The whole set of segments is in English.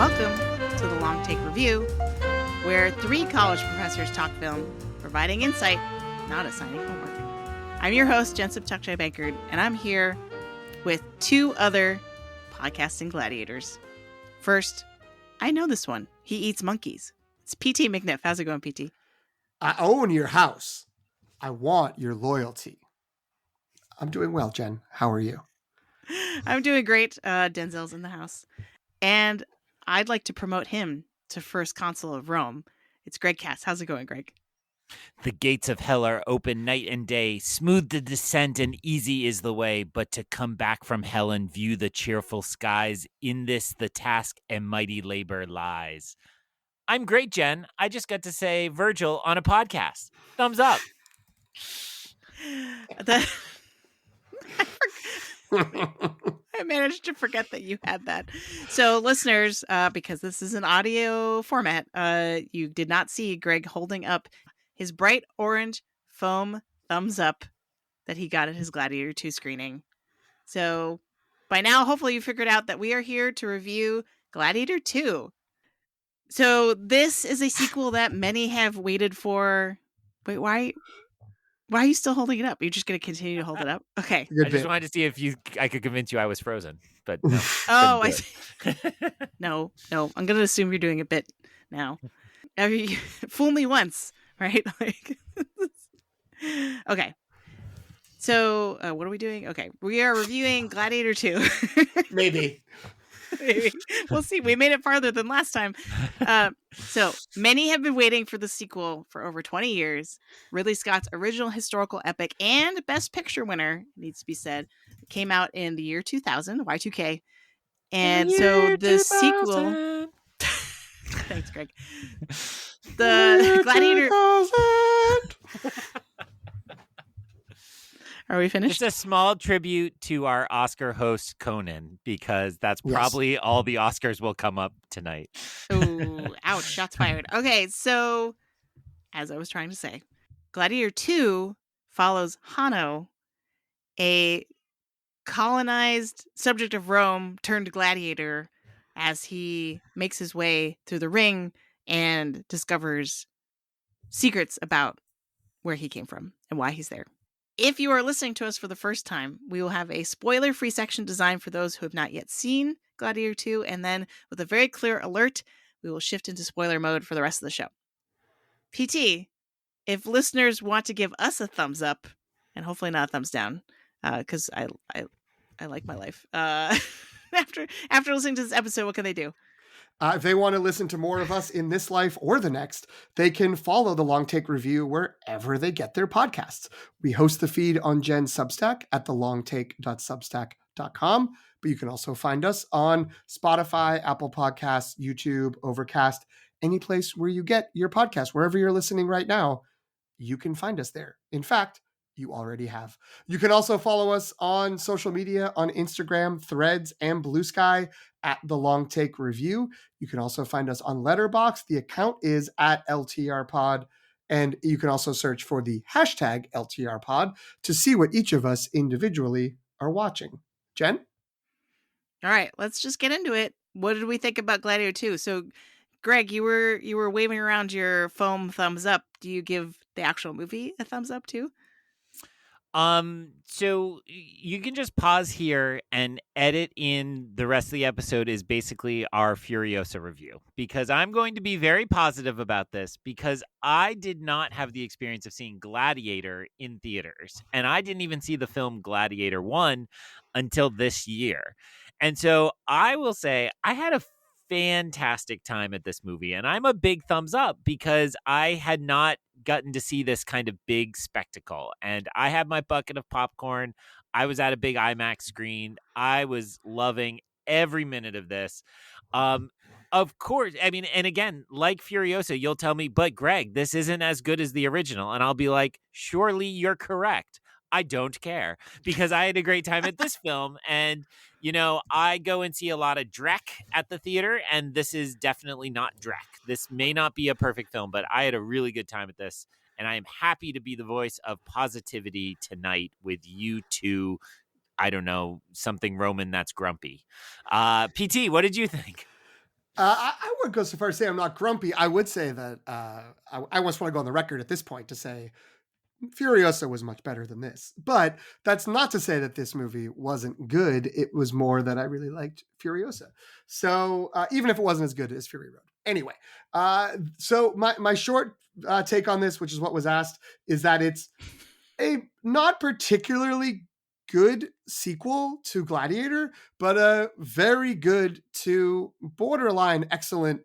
Welcome to the Long Take Review, where three college professors talk film, providing insight, not assigning homework. I'm your host, Jen Bankard, and I'm here with two other podcasting gladiators. First, I know this one. He eats monkeys. It's PT McNiff. How's it going, PT? I own your house. I want your loyalty. I'm doing well, Jen. How are you? I'm doing great. Denzel's in the house. And I'd like to promote him to first consul of Rome. It's Greg Cass. How's it going, Greg? The gates of hell are open night and day. Smooth the descent and easy is the way. But to come back from hell and view the cheerful skies, in this the task and mighty labor lies. I'm great, Jen. I just got to say Virgil on a podcast. Thumbs up. I managed to forget that you had that. So listeners, because this is an audio format, you did not see Greg holding up his bright orange foam thumbs up that he got at his Gladiator II screening. So by now, hopefully you figured out that we are here to review Gladiator II. So this is a sequel that many have waited for. Wait, why are you still holding it up? You're just going to continue to hold it up? Okay. I just wanted to see if I could convince you I was frozen, but no. Oh, I see. No. I'm going to assume you're doing a bit now. Fool me once, right? Okay. So what are we doing? Okay. We are reviewing Gladiator II. Maybe. We'll see. We made it farther than last time. So many have been waiting for the sequel for over 20 years. Ridley Scott's original historical epic and Best Picture winner, needs to be said, came out in the year 2000, Y2K. And so the 2000. sequel... Thanks, Greg. The Gladiator... Are we finished? Just a small tribute to our Oscar host, Conan, because that's probably all the Oscars will come up tonight. Ooh, ouch, shots fired. Okay, so, as I was trying to say, Gladiator II follows Hanno, a colonized subject of Rome turned gladiator, as he makes his way through the ring and discovers secrets about where he came from and why he's there. If you are listening to us for the first time, we will have a spoiler-free section designed for those who have not yet seen Gladiator 2, and then with a very clear alert, we will shift into spoiler mode for the rest of the show. PT, if listeners want to give us a thumbs up, and hopefully not a thumbs down, because I like my life, after listening to this episode, what can they do? If they want to listen to more of us in this life or the next, they can follow the Long Take Review wherever they get their podcasts. We host the feed on Jen's Substack at thelongtake.substack.com, but you can also find us on Spotify, Apple Podcasts, YouTube, Overcast, any place where you get your podcast. Wherever you're listening right now, you can find us there. In fact, you already have. You can also follow us on social media on Instagram, Threads, and Blue Sky at The Long Take Review. You can also find us on Letterboxd. The account is at LTRpod. And you can also search for the hashtag LTRpod to see what each of us individually are watching. Jen? All right, let's just get into it. What did we think about Gladiator 2? So, Greg, you were waving around your foam thumbs up. Do you give the actual movie a thumbs up too? So you can just pause here and edit in the rest of the episode is basically our Furiosa review, because I'm going to be very positive about this because I did not have the experience of seeing Gladiator in theaters, and I didn't even see the film Gladiator 1 until this year. And so I will say I had a fantastic time at this movie, and I'm a big thumbs up because I had not gotten to see this kind of big spectacle, and I had my bucket of popcorn. I was at a big IMAX screen. I was loving every minute of this. Of course, I mean, and again, like Furiosa, you'll tell me, but Greg, this isn't as good as the original, and I'll be like, surely you're correct. I don't care, because I had a great time at this film. And, you know, I go and see a lot of Drek at the theater, and this is definitely not Drek. This may not be a perfect film, but I had a really good time at this. And I am happy to be the voice of positivity tonight with you two. I don't know, something Roman that's grumpy. PT, what did you think? I would go so far as to say I'm not grumpy. I would say that I almost want to go on the record at this point to say Furiosa was much better than this. But that's not to say that this movie wasn't good. It was more that I really liked Furiosa. So even if it wasn't as good as Fury Road. Anyway, so my short take on this, which is what was asked, is that it's a not particularly good sequel to Gladiator, but a very good to borderline excellent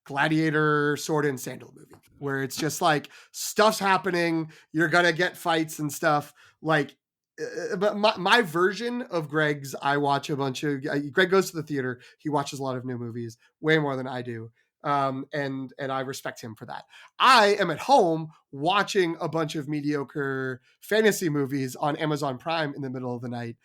Gladiator sword and sandal movie where it's just like stuff's happening, you're gonna get fights and stuff. Like, but my version of Greg's, I watch a bunch of. Greg goes to the theater. He watches a lot of new movies, way more than I do, and I respect him for that. I am at home watching a bunch of mediocre fantasy movies on Amazon Prime in the middle of the night,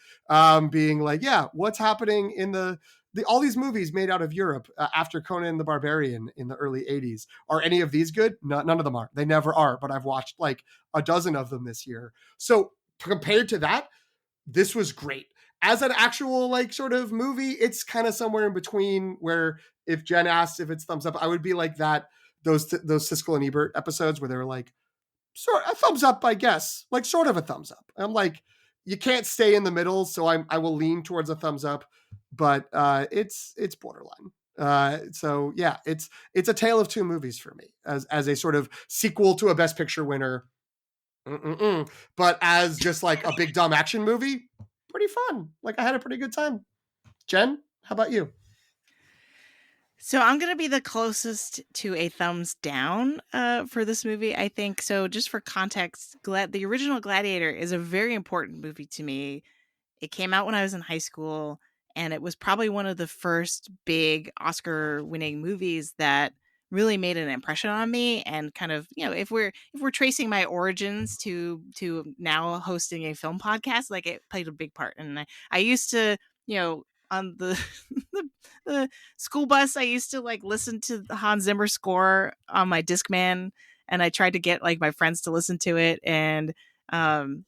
being like, yeah, what's happening in all these movies made out of Europe after Conan the Barbarian in the early 80s. Are any of these good? No, none of them are. They never are, but I've watched like a dozen of them this year. So compared to that, this was great. As an actual like sort of movie, it's kind of somewhere in between where if Jen asked if it's thumbs up, I would be like that, those Siskel and Ebert episodes where they were like, sort a thumbs up, I guess, like sort of a thumbs up. I'm like, you can't stay in the middle, so I will lean towards a thumbs up, but it's borderline. So yeah, it's a tale of two movies for me as a sort of sequel to a Best Picture winner. But as just like a big dumb action movie, pretty fun. Like I had a pretty good time. Jen, how about you? So I'm going to be the closest to a thumbs down for this movie, I think. So just for context, the original Gladiator is a very important movie to me. It came out when I was in high school, and it was probably one of the first big Oscar-winning movies that really made an impression on me. And kind of, if we're tracing my origins to now hosting a film podcast, like it played a big part. And I used to, on the the school bus, I used to like listen to the Hans Zimmer score on my Discman, and I tried to get like my friends to listen to it, and so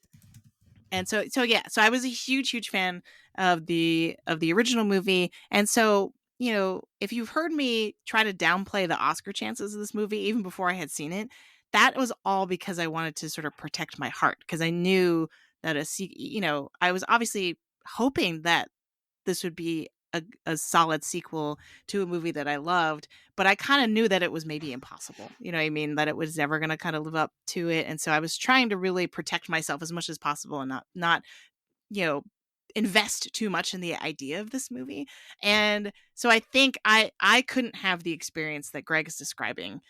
I was a huge fan of the original movie. And so, if you've heard me try to downplay the Oscar chances of this movie even before I had seen it, that was all because I wanted to sort of protect my heart, because I knew that I was obviously hoping that this would be a solid sequel to a movie that I loved, but I kind of knew that it was maybe impossible. You know what I mean? That it was never going to kind of live up to it. And so I was trying to really protect myself as much as possible and not, invest too much in the idea of this movie. And so I think I couldn't have the experience that Greg is describing,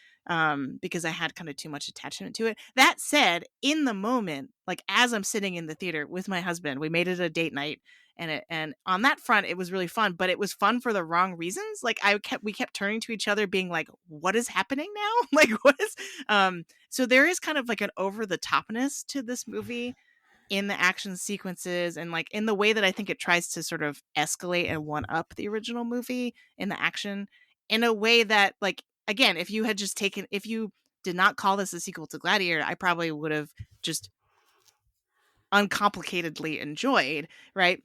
because I had kind of too much attachment to it. That said, in the moment, like as I'm sitting in the theater with my husband, we made it a date night, and on that front, it was really fun, but it was fun for the wrong reasons. Like we kept turning to each other being like, what is happening now? Like what is, so there is kind of like an over the topness to this movie in the action sequences, and like in the way that I think it tries to sort of escalate and one up the original movie in the action, in a way that, like, again, if you did not call this a sequel to Gladiator, I probably would have just uncomplicatedly enjoyed, right?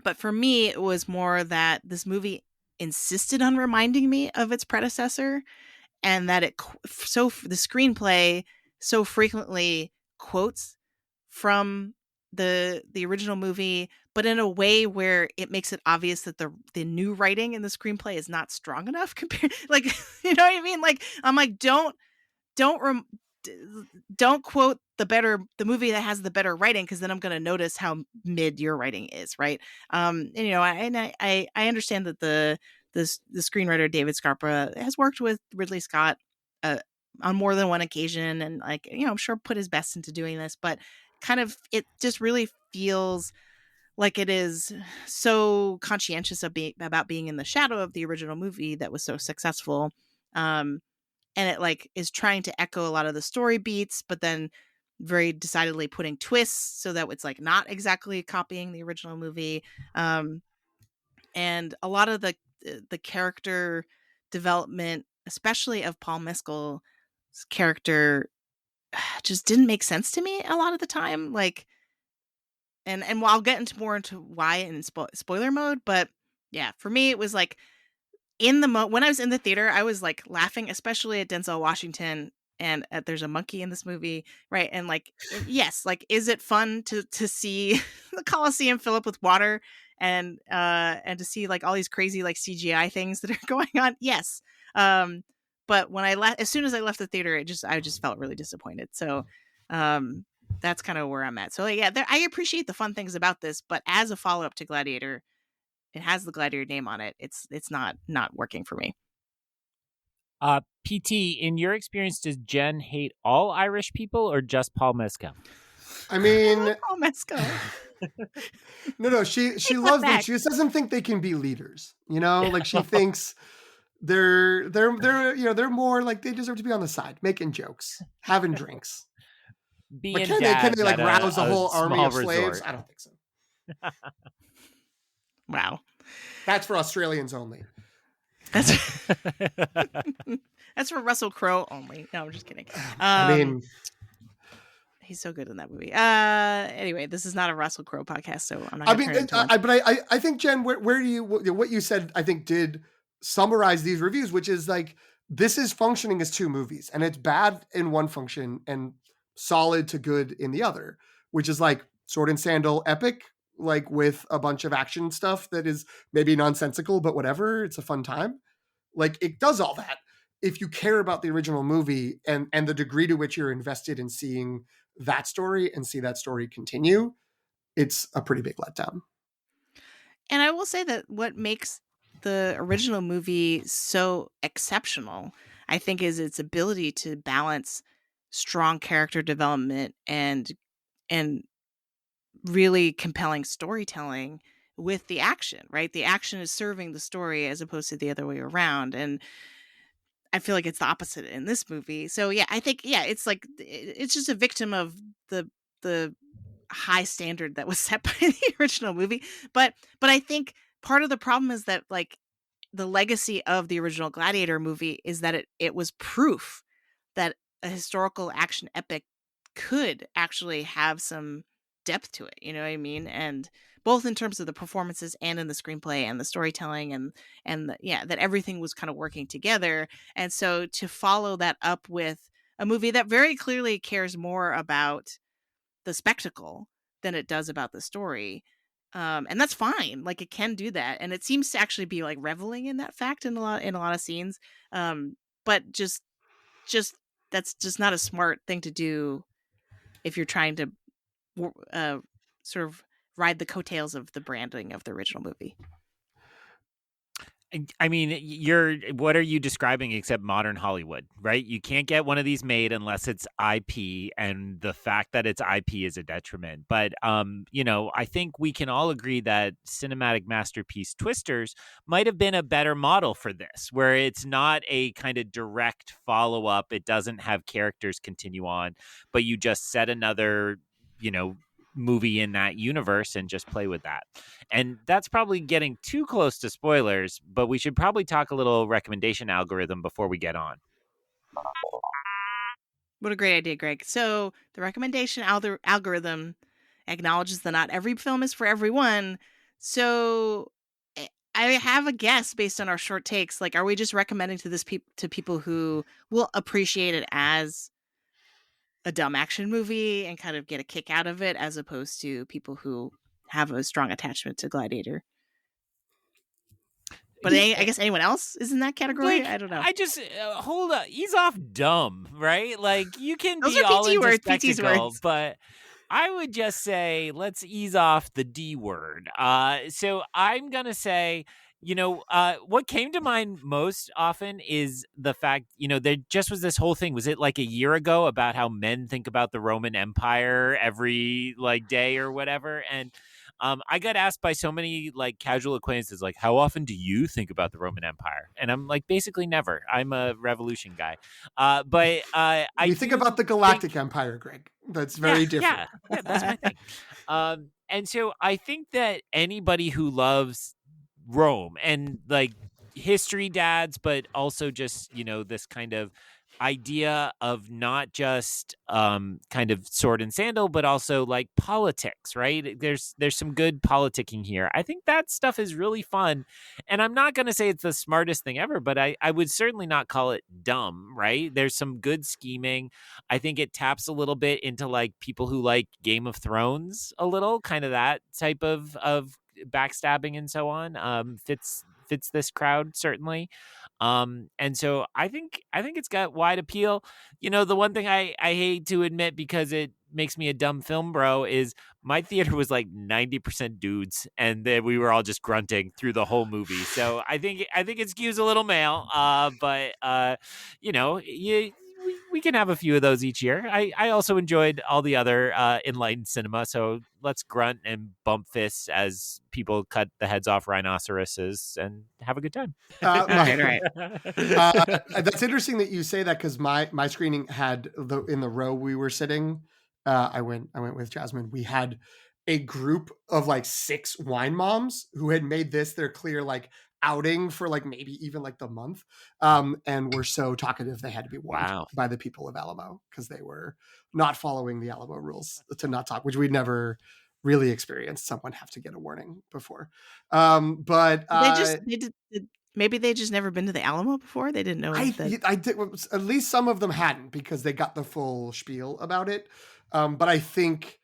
But for me, it was more that this movie insisted on reminding me of its predecessor, and that the screenplay so frequently quotes from the original movie, but in a way where it makes it obvious that the new writing in the screenplay is not strong enough compared, like, you know what I mean? Like, I'm like, don't quote the movie that has the better writing, because then I'm going to notice how mid your writing is, right? And I understand that the screenwriter David Scarpa has worked with Ridley Scott on more than one occasion, and like, I'm sure put his best into doing this, but kind of it just really feels like it is so conscientious about being in the shadow of the original movie that was so successful. And it like is trying to echo a lot of the story beats, but then very decidedly putting twists so that it's like not exactly copying the original movie. And a lot of the character development, especially of Paul Mescal's character, just didn't make sense to me a lot of the time. Like, and I'll get into why in spoiler mode, but yeah, for me it was like when I was in the theater, I was like laughing, especially at Denzel Washington, and there's a monkey in this movie, right? And like, yes, like, is it fun to see the Colosseum fill up with water and to see like all these crazy like CGI things that are going on? Yes. But when as soon as I left the theater, I just felt really disappointed. So that's kind of where I'm at. So yeah, I appreciate the fun things about this, but as a follow up to Gladiator, it has the Gladiator name on it. It's not working for me. PT, in your experience, does Jen hate all Irish people or just Paul Mescal? I mean, Paul Mescal. no, she loves them. She just doesn't think they can be leaders. You know, like she thinks they're they're more like they deserve to be on the side, making jokes, having drinks. Being can they like rouse a whole army of slaves? I don't think so. Wow, that's for Australians only. That's for Russell Crowe only. No, I'm just kidding. I mean, he's so good in that movie. Anyway, this is not a Russell Crowe podcast, so I'm not. I think Jen, where do you what you said? I think did summarize these reviews, which is like this is functioning as two movies, and it's bad in one function and solid to good in the other, which is like sword and sandal epic, like with a bunch of action stuff that is maybe nonsensical, but whatever, it's a fun time. Like it does all that. If you care about the original movie and the degree to which you're invested in seeing that story and see that story continue, it's a pretty big letdown. And I will say that what makes the original movie so exceptional, I think, is its ability to balance strong character development and really compelling storytelling with the action, right? The action is serving the story as opposed to the other way around. And I feel like it's the opposite in this movie. So yeah, I think, yeah, it's like, it's just a victim of the high standard that was set by the original movie. But I think part of the problem is that like the legacy of the original Gladiator movie is that it was proof that a historical action epic could actually have some depth to it, you know what I mean? And both in terms of the performances and in the screenplay and the storytelling and that everything was kind of working together. And so to follow that up with a movie that very clearly cares more about the spectacle than it does about the story, and that's fine. Like it can do that, and it seems to actually be like reveling in that fact in a lot of scenes. But just that's just not a smart thing to do if you're trying to sort of ride the coattails of the branding of the original movie. I mean, what are you describing except modern Hollywood, right? You can't get one of these made unless it's IP, and the fact that it's IP is a detriment. But, I think we can all agree that cinematic masterpiece Twisters might have been a better model for this, where it's not a kind of direct follow-up. It doesn't have characters continue on, but you just set another, movie in that universe and just play with that. And that's probably getting too close to spoilers, but we should probably talk a little recommendation algorithm before we get on. What a great idea, Greg. So the recommendation algorithm acknowledges that not every film is for everyone. So I have a guess based on our short takes. Like, are we just recommending to to people who will appreciate it as a dumb action movie and kind of get a kick out of it, as opposed to people who have a strong attachment to Gladiator? But I guess anyone else is in that category. Like, I don't know. I just hold up. Ease off, dumb, right? Like you can Those be are all PT into words, spectacle, but I would just say let's ease off the D word. So I'm gonna say, what came to mind most often is the fact, there just was this whole thing. Was it like a year ago about how men think about the Roman Empire every like day or whatever? And I got asked by so many like casual acquaintances, like, how often do you think about the Roman Empire? And I'm like, basically never. I'm a revolution guy. But I think about the Galactic Empire, Greg. That's very different. Yeah, that's my thing. And so I think that anybody who loves Rome and like history dads, but also just, this kind of idea of not just kind of sword and sandal, but also like politics, right? There's some good politicking here. I think that stuff is really fun. And I'm not going to say it's the smartest thing ever, but I would certainly not call it dumb, right? There's some good scheming. I think it taps a little bit into like people who like Game of Thrones a little, kind of that type of backstabbing and so on. Fits this crowd certainly. And so I think it's got wide appeal. You know, the one thing I hate to admit, because it makes me a dumb film bro, is my theater was like 90% dudes, and then we were all just grunting through the whole movie. So I think it skews a little male. But you know, we can have a few of those each year. I also enjoyed all the other enlightened cinema. So let's grunt and bump fists as people cut the heads off rhinoceroses and have a good time. All right. That's interesting that you say that, because my screening had in the row we were sitting. I went with Jasmine. We had a group of like 6 wine moms who had made this their clear like outing for like maybe even like the month, and were so talkative they had to be warned by the people of Alamo, because they were not following the Alamo rules to not talk, which we'd never really experienced someone have to get a warning before. But maybe they just never been to the Alamo before. They didn't know. I did. At least some of them hadn't, because they got the full spiel about it. But I think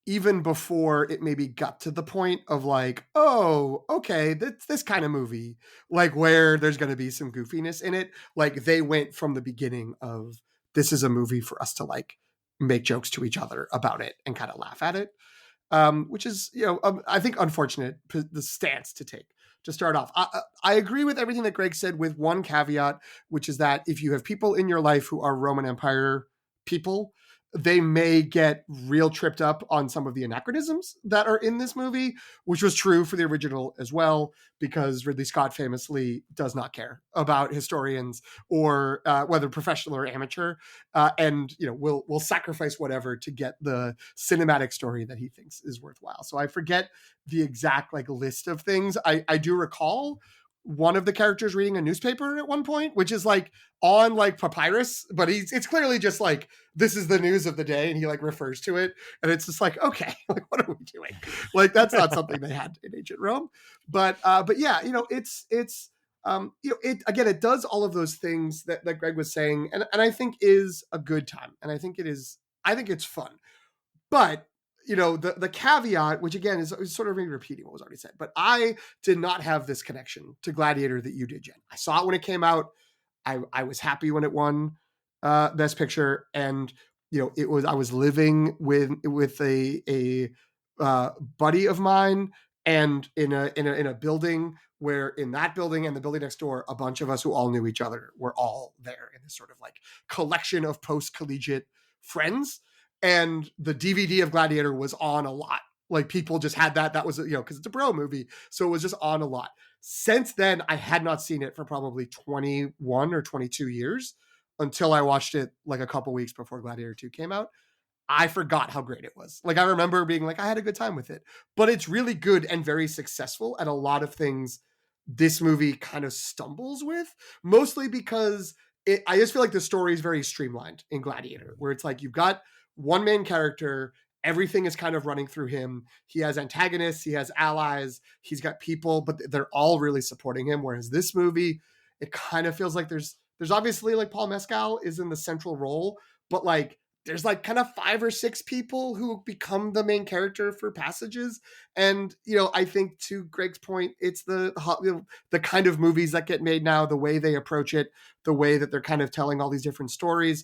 even before it maybe got to the point of like, oh, okay, that's this kind of movie, like where there's going to be some goofiness in it. Like they went from the beginning of, this is a movie for us to like make jokes to each other about it and kind of laugh at it. Which is, you know, I think unfortunate, the stance to take to start off. I agree with everything that Greg said, with one caveat, which is that if you have people in your life who are Roman Empire people, they may get real tripped up on some of the anachronisms that are in this movie, which was true for the original as well, because Ridley Scott famously does not care about historians or whether professional or amateur, and you know will sacrifice whatever to get the cinematic story that he thinks is worthwhile. So I forget the exact like list of things. I do recall one of the characters reading a newspaper at one point, which is like on like papyrus, but it's clearly just like, this is the news of the day, and he like refers to it, and it's just like, okay, like what are we doing? Like that's not something they had in ancient Rome. But yeah, you know, it's you know, it does all of those things that Greg was saying, and I think is a good time, and I think it's fun. But you know, the caveat, which again is sort of repeating what was already said, but I did not have this connection to Gladiator that you did, Jen. I saw it when it came out. I was happy when it won Best Picture, and you know, I was living with a buddy of mine, and in a building where, in that building and the building next door, a bunch of us who all knew each other were all there in this sort of like collection of post-collegiate friends. And the DVD of Gladiator was on a lot. Like people just had that. That was, you know, because it's a bro movie. So it was just on a lot. Since then, I had not seen it for probably 21 or 22 years, until I watched it like a couple weeks before Gladiator 2 came out. I forgot how great it was. Like I remember being like, I had a good time with it. But it's really good and very successful at a lot of things this movie kind of stumbles with, mostly because I just feel like the story is very streamlined in Gladiator, where it's like you've got one main character, everything is kind of running through him. He has antagonists, he has allies, he's got people, but they're all really supporting him. Whereas this movie, it kind of feels like there's obviously like Paul Mescal is in the central role, but like there's like kind of 5 or 6 people who become the main character for passages. And, you know, I think to Greg's point, it's the kind of movies that get made now, the way they approach it, the way that they're kind of telling all these different stories.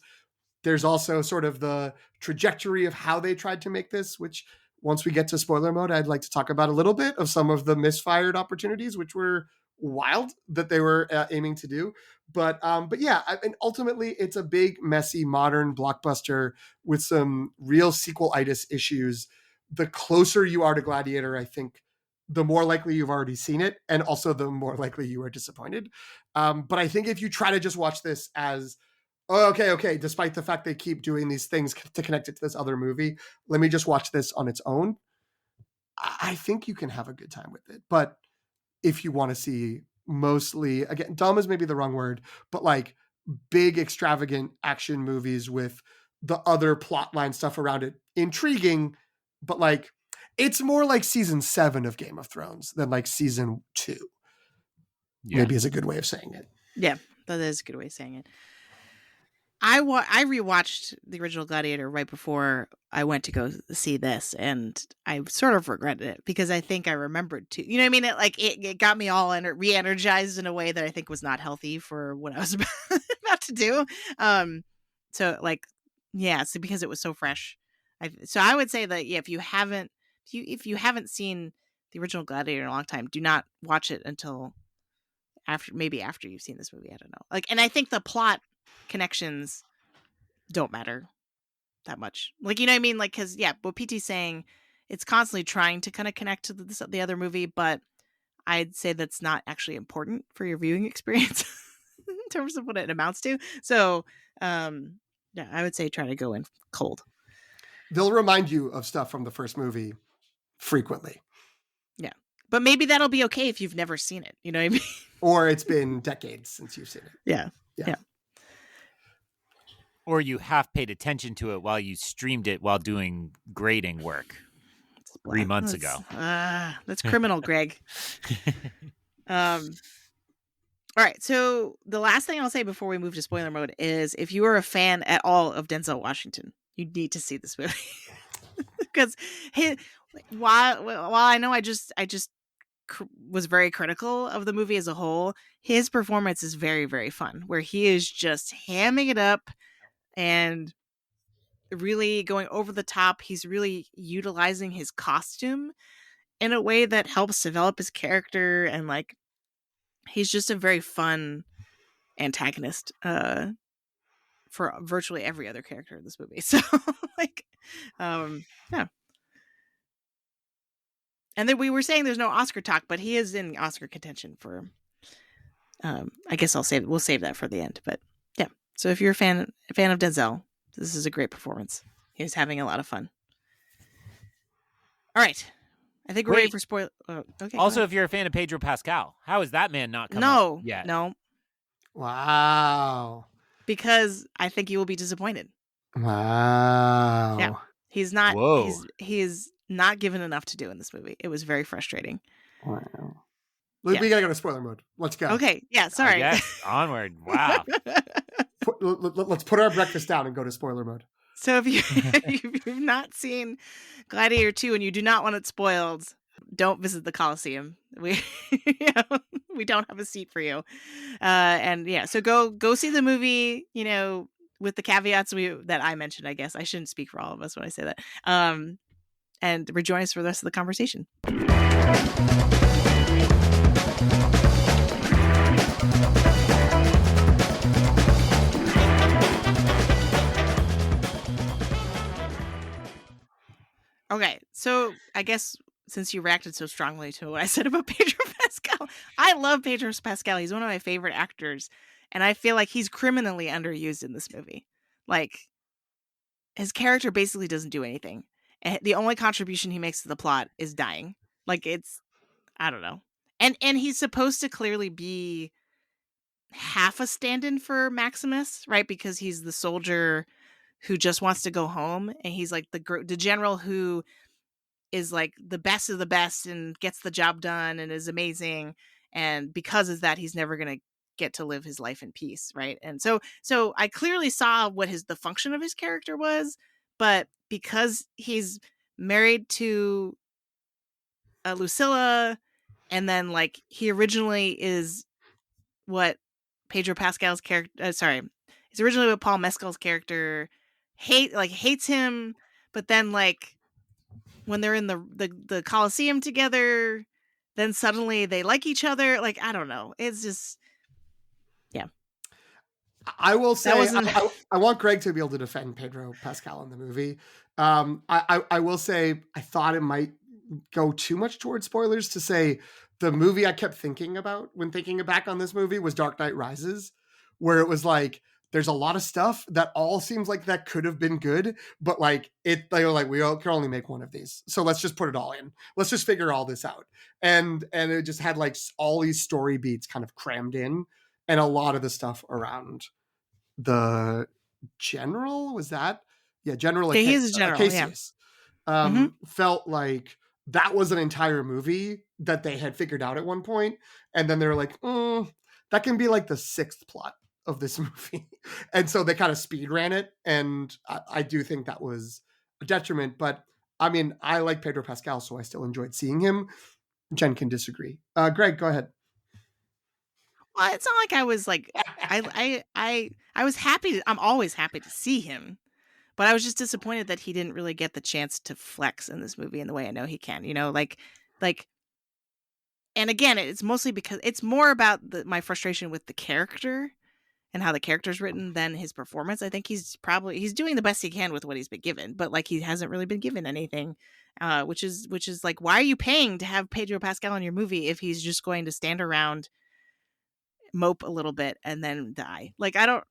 There's also sort of the trajectory of how they tried to make this, which once we get to spoiler mode, I'd like to talk about a little bit of some of the misfired opportunities, which were wild that they were aiming to do. But yeah, and ultimately it's a big, messy, modern blockbuster with some real sequel-itis issues. The closer you are to Gladiator, I think, the more likely you've already seen it, and also the more likely you are disappointed. But I think if you try to just watch this as, oh, okay, despite the fact they keep doing these things to connect it to this other movie, let me just watch this on its own, I think you can have a good time with it. But if you want to see mostly, again, dumb is maybe the wrong word, but like big extravagant action movies with the other plotline stuff around it intriguing, but like it's more like season 7 of Game of Thrones than like season 2. Yeah. Maybe is a good way of saying it. Yeah, that is a good way of saying it. I rewatched the original Gladiator right before I went to go see this, and I sort of regretted it because I think I remembered too. You know what I mean? It got me all re-energized in a way that I think was not healthy for what I was about to do. So because it was so fresh. So I would say that if you haven't seen the original Gladiator in a long time, do not watch it until after you've seen this movie. I don't know. And I think the plot connections don't matter that much. You know what I mean? Because what PT's saying, it's constantly trying to kind of connect to the other movie, but I'd say that's not actually important for your viewing experience in terms of what it amounts to. So, I would say try to go in cold. They'll remind you of stuff from the first movie frequently. Yeah. But maybe that'll be okay if you've never seen it. You know what I mean? Or it's been decades since you've seen it. Yeah. Or you half paid attention to it while you streamed it while doing grading work 3 months ago. That's criminal, Greg. All right. So the last thing I'll say before we move to spoiler mode is if you are a fan at all of Denzel Washington, you need to see this movie. Because while I know I just was very critical of the movie as a whole, his performance is very, very fun, where he is just hamming it up and really going over the top. He's really utilizing his costume in a way that helps develop his character, and he's just a very fun antagonist for virtually every other character in this movie. So yeah. And then we were saying there's no Oscar talk, but he is in Oscar contention for I guess we'll save that for the end. But yeah. So if you're a fan of Denzel, this is a great performance. He's having a lot of fun. All right. I think we're ready for spoiler. Okay. Also, if you're a fan of Pedro Pascal, how is that man not come up yet? No. Wow. Because I think you will be disappointed. Wow. Yeah. He's not. Whoa. He's not given enough to do in this movie. It was very frustrating. Wow. We gotta go to spoiler mode. Let's go. Okay. Yeah. Sorry. Yes. Onward. Wow. Let's put our breakfast down and go to spoiler mode. So if you've not seen Gladiator 2 and you do not want it spoiled, don't visit the Colosseum. We don't have a seat for you. So go see the movie, with the caveats that I mentioned. I guess I shouldn't speak for all of us when I say that. And rejoin us for the rest of the conversation. Okay, so I guess since you reacted so strongly to what I said about Pedro Pascal, I love Pedro Pascal. He's one of my favorite actors, and I feel like he's criminally underused in this movie. His character basically doesn't do anything. And the only contribution he makes to the plot is dying. I don't know. And he's supposed to clearly be half a stand-in for Maximus, right? Because he's the soldier who just wants to go home, and he's the general who is the best of the best and gets the job done and is amazing, and because of that he's never going to get to live his life in peace, right? And so I clearly saw what the function of his character was, but because he's married to Lucilla, and then he originally is what Pedro Pascal's character he's originally what Paul Mescal's character hates him, but then when they're in the Colosseum together, then suddenly they like each other. I don't know. It's just, yeah. I will say I want Greg to be able to defend Pedro Pascal in the movie. I will say I thought it might go too much towards spoilers to say the movie I kept thinking about when thinking back on this movie was Dark Knight Rises, where it was there's a lot of stuff that all seems like that could have been good, but they were we can only make one of these, so let's just put it all in. Let's just figure all this out, and it just had all these story beats kind of crammed in, and a lot of the stuff around the general, was that? Yeah, General Yeah, he is a general, yeah. Acacius. Felt like that was an entire movie that they had figured out at one point, and then they were like, that can be like the sixth plot of this movie. And so they kind of speed ran it, and I do think that was a detriment. But I mean, I like Pedro Pascal, so I still enjoyed seeing him. Jen can disagree. Greg, go ahead. Well, it's not like I was like I was happy. I'm always happy to see him, but I was just disappointed that he didn't really get the chance to flex in this movie in the way I know he can. You know, like. And again, it's mostly because it's more about my frustration with the character and how the character's written than his performance. I think he's doing the best he can with what he's been given, but like he hasn't really been given anything, which is like, why are you paying to have Pedro Pascal in your movie if he's just going to stand around, mope a little bit, and then die? Like, I don't.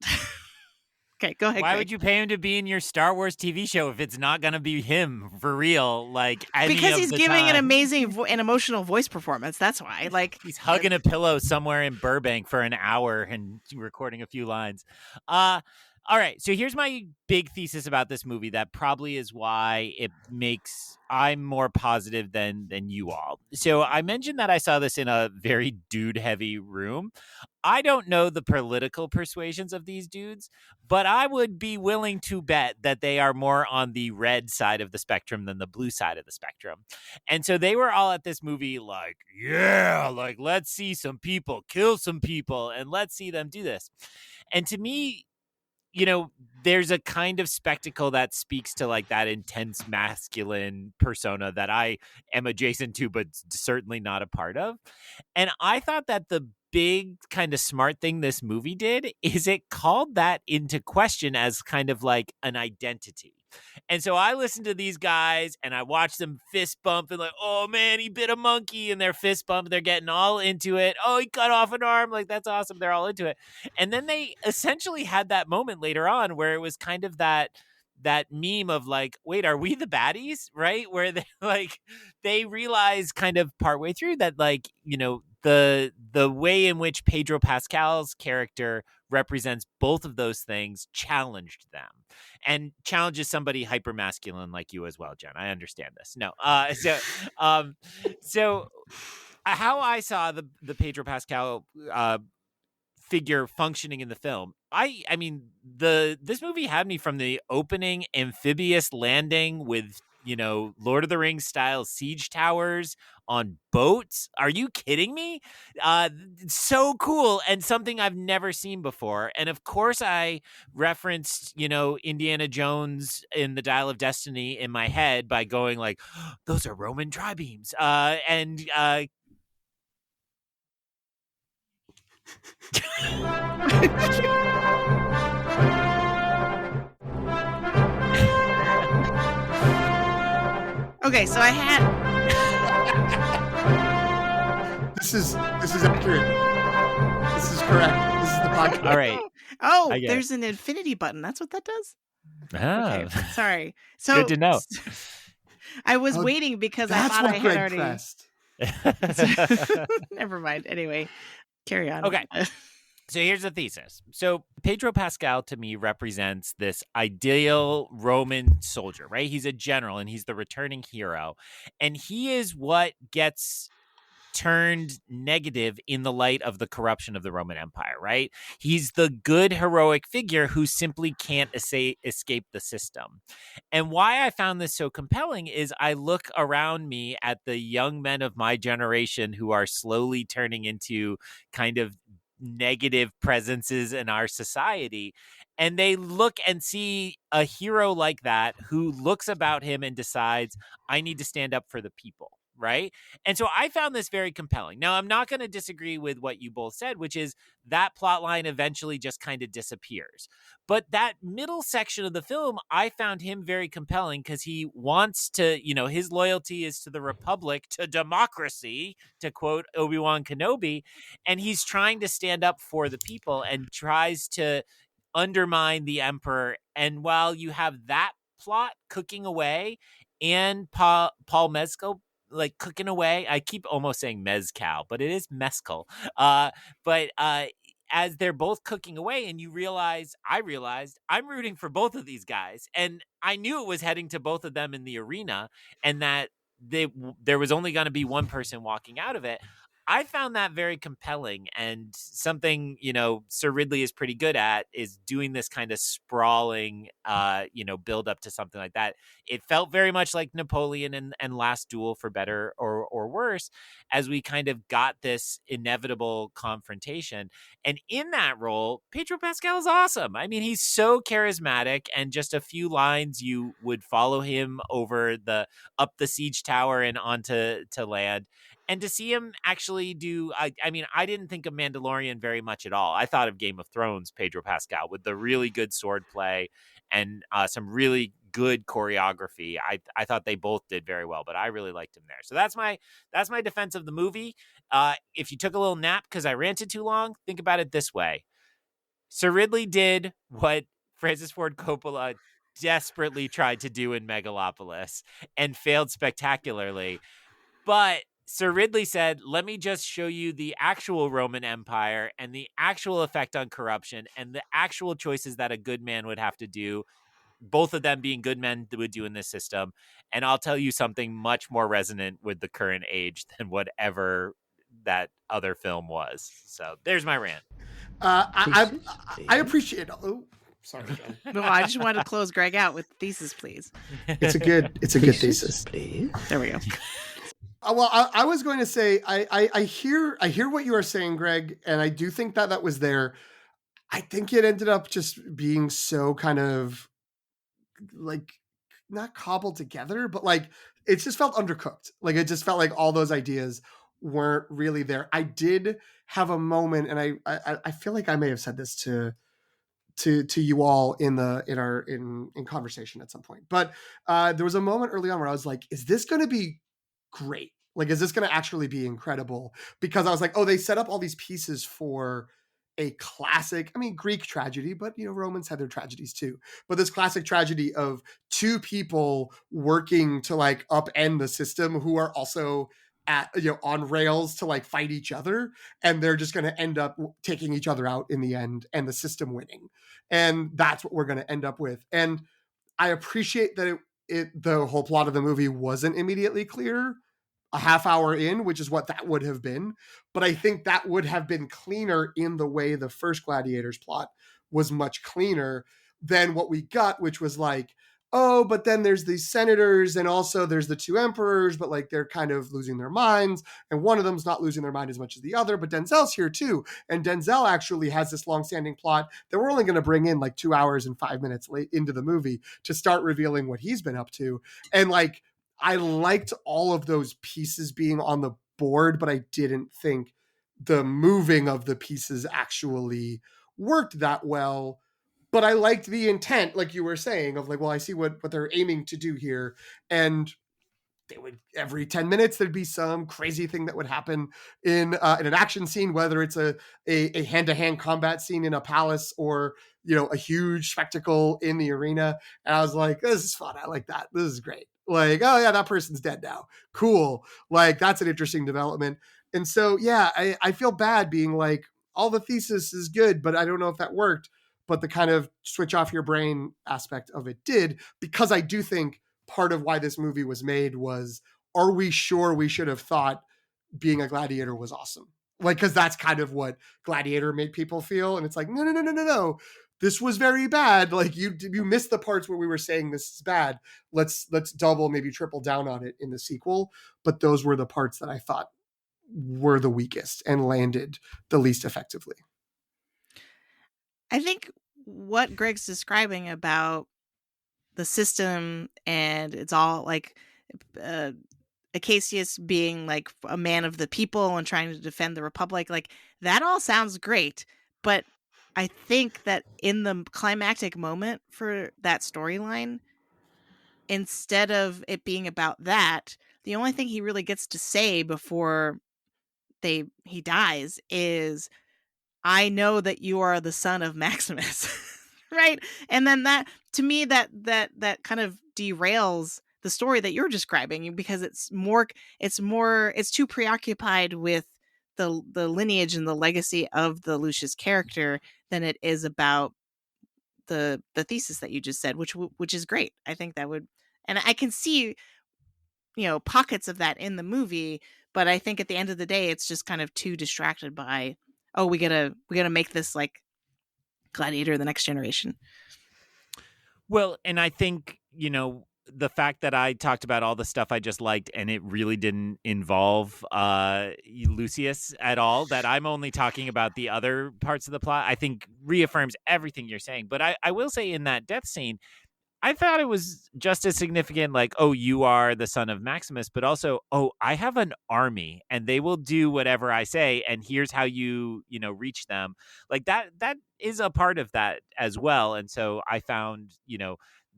Okay, go ahead. Why Greg. would you pay him to be in your Star Wars TV show if it's not going to be him for real? Like, because he's giving an amazing and emotional voice performance. That's why. Like, he's hugging a pillow somewhere in Burbank for an hour and recording a few lines. All right, so here's my big thesis about this movie that probably is why I'm more positive than you all. So I mentioned that I saw this in a very dude-heavy room. I don't know the political persuasions of these dudes, but I would be willing to bet that they are more on the red side of the spectrum than the blue side of the spectrum. And so they were all at this movie like, yeah, like, let's see some people kill some people and let's see them do this. And to me, you know, there's a kind of spectacle that speaks to like that intense masculine persona that I am adjacent to, but certainly not a part of. And I thought that the big kind of smart thing this movie did is it called that into question as kind of like an identity. And so I listened to these guys and I watched them fist bump and like, oh man, he bit a monkey, and they're fist bump. They're getting all into it. Oh, he cut off an arm. Like, that's awesome. They're all into it. And then they essentially had that moment later on where it was kind of that meme of like, wait, are we the baddies? Right. Where they like, they realize kind of partway through that, like, you know, the way in which Pedro Pascal's character represents both of those things challenged them, and challenges somebody hyper masculine like you as well, Jen. I understand this. No, so how I saw the Pedro Pascal figure functioning in the film, I mean, this movie had me from the opening amphibious landing with, you know, Lord of the Rings style siege towers on boats. Are you kidding me? So cool, and something I've never seen before. And of course I referenced, you know, Indiana Jones in the Dial of Destiny in my head by going like, oh, those are Roman tribeams. Okay, so I had. This is accurate. This is correct. This is the podcast. All right. Oh, there's an infinity button. That's what that does? Oh. Okay, sorry. So good to know. I was waiting because I thought I had already pressed. Never mind. Anyway, carry on. Okay. So here's the thesis. So Pedro Pascal to me represents this ideal Roman soldier, right? He's a general and he's the returning hero. And he is what gets turned negative in the light of the corruption of the Roman Empire, right? He's the good heroic figure who simply can't escape the system. And why I found this so compelling is I look around me at the young men of my generation who are slowly turning into kind of negative presences in our society, and they look and see a hero like that who looks about him and decides, I need to stand up for the people, right? And so I found this very compelling. Now, I'm not going to disagree with what you both said, which is that plot line eventually just kind of disappears. But that middle section of the film, I found him very compelling because he wants to, you know, his loyalty is to the Republic, to democracy, to quote Obi-Wan Kenobi, and he's trying to stand up for the people and tries to undermine the Emperor. And while you have that plot cooking away and Paul Mescal like cooking away, I keep almost saying mezcal, but it is mescal. But as they're both cooking away, and I realized I'm rooting for both of these guys, and I knew it was heading to both of them in the arena, and that there was only going to be one person walking out of it. I found that very compelling, and something, Sir Ridley is pretty good at is doing this kind of sprawling, build up to something like that. It felt very much like Napoleon and Last Duel, for better or worse, as we kind of got this inevitable confrontation. And in that role, Pedro Pascal is awesome. I mean, he's so charismatic, and just a few lines, you would follow him up the siege tower and onto land. And to see him actually do, I mean, I didn't think of Mandalorian very much at all. I thought of Game of Thrones, Pedro Pascal, with the really good sword play and some really good choreography. I thought they both did very well, but I really liked him there. So that's my defense of the movie. If you took a little nap because I ranted too long, think about it this way. Sir Ridley did what Francis Ford Coppola desperately tried to do in Megalopolis and failed spectacularly. But Sir Ridley said, let me just show you the actual Roman Empire and the actual effect on corruption and the actual choices that a good man would have to do, both of them being good men would do in this system. And I'll tell you something much more resonant with the current age than whatever that other film was. So there's my rant. I appreciate. Oh, sorry, Jen. No, I just wanted to close Greg out with thesis, please. It's a good thesis. Please. There we go. Well, I was going to say I hear what you are saying, Greg, and I do think that was there. I think it ended up just being so kind of like not cobbled together, but like it just felt undercooked. Like it just felt like all those ideas weren't really there. I did have a moment, and I feel like I may have said this to you all in conversation at some point, but there was a moment early on where I was like, is this going to be great? Like, is this going to actually be incredible? Because I was like, oh, they set up all these pieces for a classic, Greek tragedy, but Romans had their tragedies too. But this classic tragedy of two people working to like upend the system who are also on rails to like fight each other, and they're just going to end up taking each other out in the end and the system winning. And that's what we're going to end up with. And I appreciate that the whole plot of the movie wasn't immediately clear a half hour in, which is what that would have been. But I think that would have been cleaner in the way the first Gladiator's plot was much cleaner than what we got, which was like, oh, but then there's these senators and also there's the two emperors, but like they're kind of losing their minds. And one of them's not losing their mind as much as the other, but Denzel's here too. And Denzel actually has this longstanding plot that we're only going to bring in like 2 hours and 5 minutes late into the movie to start revealing what he's been up to. And like, I liked all of those pieces being on the board, but I didn't think the moving of the pieces actually worked that well. But I liked the intent, like you were saying, of like, well, I see what they're aiming to do here. And they would, every 10 minutes, there'd be some crazy thing that would happen in an action scene, whether it's a hand-to-hand combat scene in a palace or, a huge spectacle in the arena. And I was like, this is fun. I like that. This is great. Like, oh yeah, that person's dead now. Cool. Like, that's an interesting development. And so, yeah, I feel bad being like, all the thesis is good, but I don't know if that worked. But the kind of switch off your brain aspect of it did, because I do think part of why this movie was made was, are we sure we should have thought being a gladiator was awesome? Like, because that's kind of what Gladiator made people feel. And it's like, no. This was very bad. Like you missed the parts where we were saying this is bad. Let's double, maybe triple down on it in the sequel. But those were the parts that I thought were the weakest and landed the least effectively. I think what Greg's describing about the system, and it's all like Acacius being like a man of the people and trying to defend the Republic, like that all sounds great. But I think that in the climactic moment for that storyline, instead of it being about that, the only thing he really gets to say before he dies is, I know that you are the son of Maximus. Right? And then that, to me, that kind of derails the story that you're describing, because it's too preoccupied with the lineage and the legacy of the Lucius character than it is about the thesis that you just said, which is great. I think that would, and I can see, pockets of that in the movie, but I think at the end of the day, it's just kind of too distracted by, oh, we gotta make this like Gladiator, the next generation. Well, and I think, the fact that I talked about all the stuff I just liked and it really didn't involve Lucius at all, that I'm only talking about the other parts of the plot, I think reaffirms everything you're saying. But I will say in that death scene, I thought it was just as significant, like, oh, you are the son of Maximus, but also, oh, I have an army and they will do whatever I say. And here's how you reach them. Like that is a part of that as well. And so I found,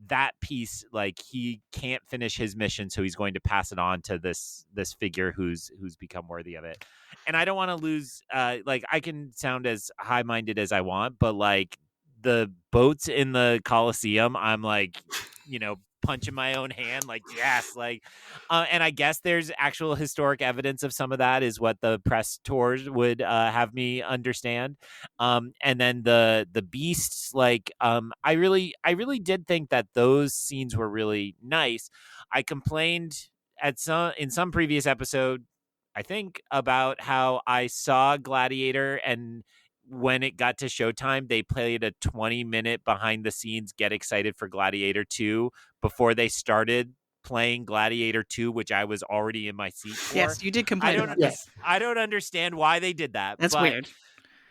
that piece, like he can't finish his mission. So he's going to pass it on to this figure who's become worthy of it. And I don't want to lose, like I can sound as high minded as I want, but like, the boats in the Colosseum, I'm like, punching my own hand, like, yes, like, and I guess there's actual historic evidence of some of that is what the press tours would have me understand. And then the beasts, like, I really did think that those scenes were really nice. I complained in some previous episode, I think, about how I saw Gladiator and when it got to showtime, they played a 20-minute behind the scenes get excited for Gladiator II before they started playing Gladiator II, which I was already in my seat for. Yes, you did complain about this. I don't understand why they did that. That's weird.